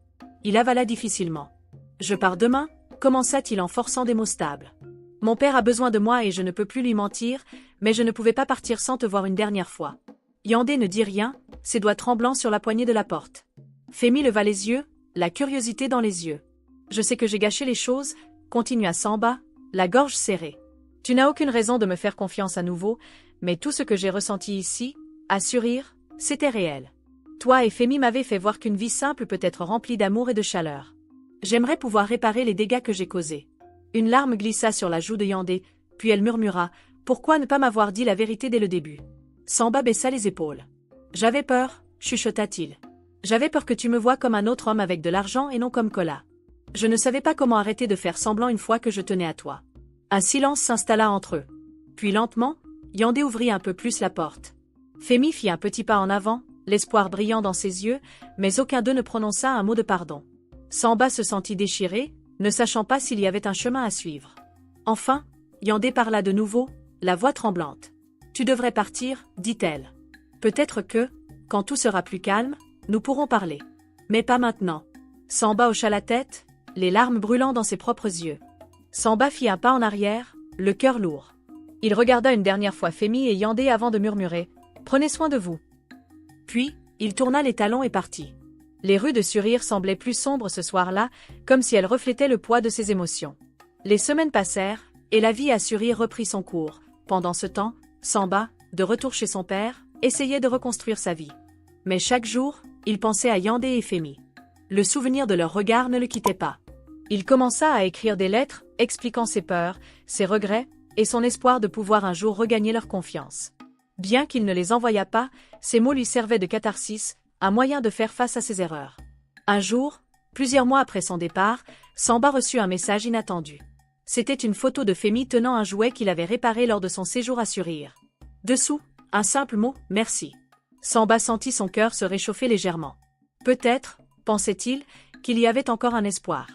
Speaker 1: Il avala difficilement. « Je pars demain » commença-t-il en forçant des mots stables. « Mon père a besoin de moi et je ne peux plus lui mentir, mais je ne pouvais pas partir sans te voir une dernière fois. » Yandé ne dit rien, ses doigts tremblants sur la poignée de la porte. Femi leva les yeux, la curiosité dans les yeux. « Je sais que j'ai gâché les choses » continua Samba, la gorge serrée. « Tu n'as aucune raison de me faire confiance à nouveau, mais tout ce que j'ai ressenti ici, à Surir, c'était réel. Toi et Femi m'avez fait voir qu'une vie simple peut être remplie d'amour et de chaleur. J'aimerais pouvoir réparer les dégâts que j'ai causés. » Une larme glissa sur la joue de Yandé, puis elle murmura « Pourquoi ne pas m'avoir dit la vérité dès le début ?» Samba baissa les épaules. « J'avais peur, chuchota-t-il. J'avais peur que tu me voies comme un autre homme avec de l'argent et non comme Kola. Je ne savais pas comment arrêter de faire semblant une fois que je tenais à toi. » Un silence s'installa entre eux. Puis lentement, Yandé ouvrit un peu plus la porte. Femi fit un petit pas en avant, l'espoir brillant dans ses yeux, mais aucun d'eux ne prononça un mot de pardon. Samba se sentit déchiré, ne sachant pas s'il y avait un chemin à suivre. Enfin, Yandé parla de nouveau, la voix tremblante. « Tu devrais partir, dit-elle. Peut-être que, quand tout sera plus calme, nous pourrons parler. Mais pas maintenant. » Samba hocha la tête, les larmes brûlant dans ses propres yeux. Samba fit un pas en arrière, le cœur lourd. Il regarda une dernière fois Femi et Yandé avant de murmurer « Prenez soin de vous. » Puis, il tourna les talons et partit. Les rues de Surir semblaient plus sombres ce soir-là, comme si elles reflétaient le poids de ses émotions. Les semaines passèrent, et la vie à Surir reprit son cours. Pendant ce temps, Samba, de retour chez son père, essayait de reconstruire sa vie. Mais chaque jour, il pensait à Yandé et Femi. Le souvenir de leur regard ne le quittait pas. Il commença à écrire des lettres, expliquant ses peurs, ses regrets, et son espoir de pouvoir un jour regagner leur confiance. Bien qu'il ne les envoyât pas, ces mots lui servaient de catharsis, un moyen de faire face à ses erreurs. Un jour, plusieurs mois après son départ, Samba reçut un message inattendu. C'était une photo de Femi tenant un jouet qu'il avait réparé lors de son séjour à Surir. Dessous, un simple mot « merci ». Samba sentit son cœur se réchauffer légèrement. Peut-être, pensait-il, qu'il y avait encore un espoir.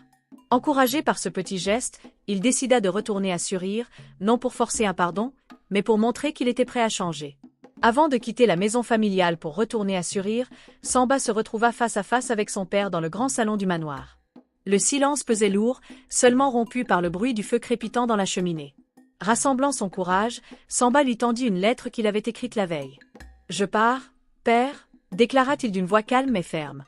Speaker 1: Encouragé par ce petit geste, il décida de retourner à Surir, non pour forcer un pardon, mais pour montrer qu'il était prêt à changer. Avant de quitter la maison familiale pour retourner à Surir, Samba se retrouva face à face avec son père dans le grand salon du manoir. Le silence pesait lourd, seulement rompu par le bruit du feu crépitant dans la cheminée. Rassemblant son courage, Samba lui tendit une lettre qu'il avait écrite la veille. « Je pars, père, déclara-t-il d'une voix calme mais ferme.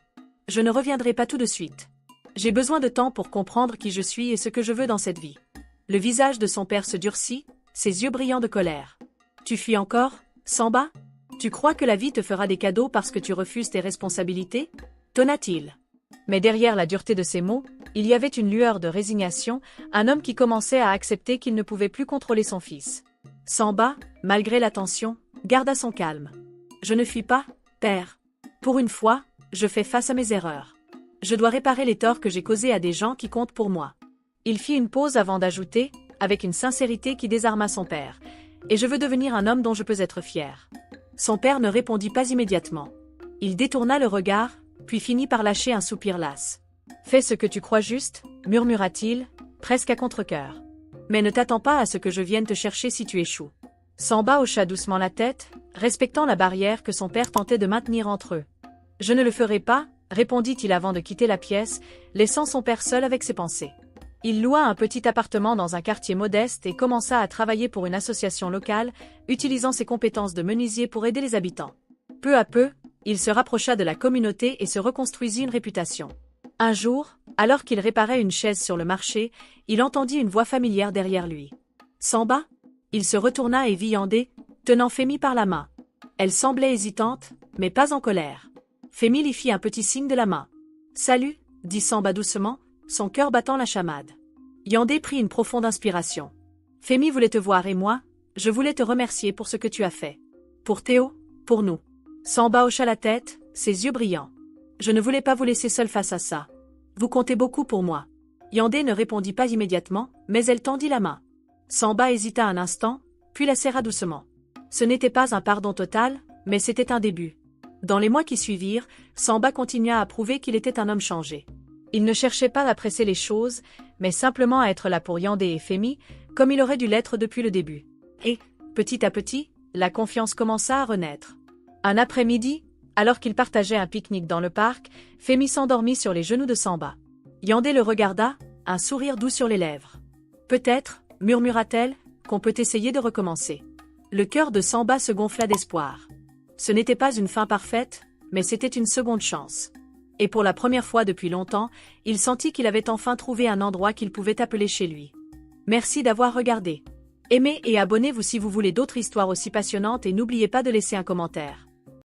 Speaker 1: Je ne reviendrai pas tout de suite. J'ai besoin de temps pour comprendre qui je suis et ce que je veux dans cette vie. » Le visage de son père se durcit, ses yeux brillants de colère. « Tu fuis encore, Samba? Tu crois que la vie te fera des cadeaux parce que tu refuses tes responsabilités ?» tonna-t-il. Mais derrière la dureté de ses mots, il y avait une lueur de résignation, un homme qui commençait à accepter qu'il ne pouvait plus contrôler son fils. Samba, malgré la tension, garda son calme. « Je ne fuis pas, père. Pour une fois, je fais face à mes erreurs. Je dois réparer les torts que j'ai causés à des gens qui comptent pour moi. » Il fit une pause avant d'ajouter, avec une sincérité qui désarma son père. « Et je veux devenir un homme dont je peux être fier. » Son père ne répondit pas immédiatement. Il détourna le regard, puis finit par lâcher un soupir las. « Fais ce que tu crois juste, » murmura-t-il, presque à contre-cœur. « Mais ne t'attends pas à ce que je vienne te chercher si tu échoues. » Samba hocha doucement la tête, respectant la barrière que son père tentait de maintenir entre eux. « Je ne le ferai pas, » répondit-il avant de quitter la pièce, laissant son père seul avec ses pensées. Il loua un petit appartement dans un quartier modeste et commença à travailler pour une association locale, utilisant ses compétences de menuisier pour aider les habitants. Peu à peu, il se rapprocha de la communauté et se reconstruisit une réputation. Un jour, alors qu'il réparait une chaise sur le marché, il entendit une voix familière derrière lui. « Samba ?» Il se retourna et vit Yandé, tenant Femi par la main. Elle semblait hésitante, mais pas en colère. Femi lui fit un petit signe de la main. « Salut » dit Samba doucement, son cœur battant la chamade. Yandé prit une profonde inspiration. « Femi voulait te voir et moi, je voulais te remercier pour ce que tu as fait. Pour Théo, pour nous. » Samba hocha la tête, ses yeux brillants. « Je ne voulais pas vous laisser seul face à ça. Vous comptez beaucoup pour moi. » Yandé ne répondit pas immédiatement, mais elle tendit la main. Samba hésita un instant, puis la serra doucement. Ce n'était pas un pardon total, mais c'était un début. Dans les mois qui suivirent, Samba continua à prouver qu'il était un homme changé. Il ne cherchait pas à presser les choses, mais simplement à être là pour Yandé et Femi, comme il aurait dû l'être depuis le début. Et, petit à petit, la confiance commença à renaître. Un après-midi, alors qu'ils partageaient un pique-nique dans le parc, Femi s'endormit sur les genoux de Samba. Yandé le regarda, un sourire doux sur les lèvres. « Peut-être, » murmura-t-elle, « qu'on peut essayer de recommencer. » Le cœur de Samba se gonfla d'espoir. Ce n'était pas une fin parfaite, mais c'était une seconde chance. Et pour la première fois depuis longtemps, il sentit qu'il avait enfin trouvé un endroit qu'il pouvait appeler chez lui. Merci d'avoir regardé. Aimez et abonnez-vous si vous voulez d'autres histoires aussi passionnantes et n'oubliez pas de laisser un commentaire.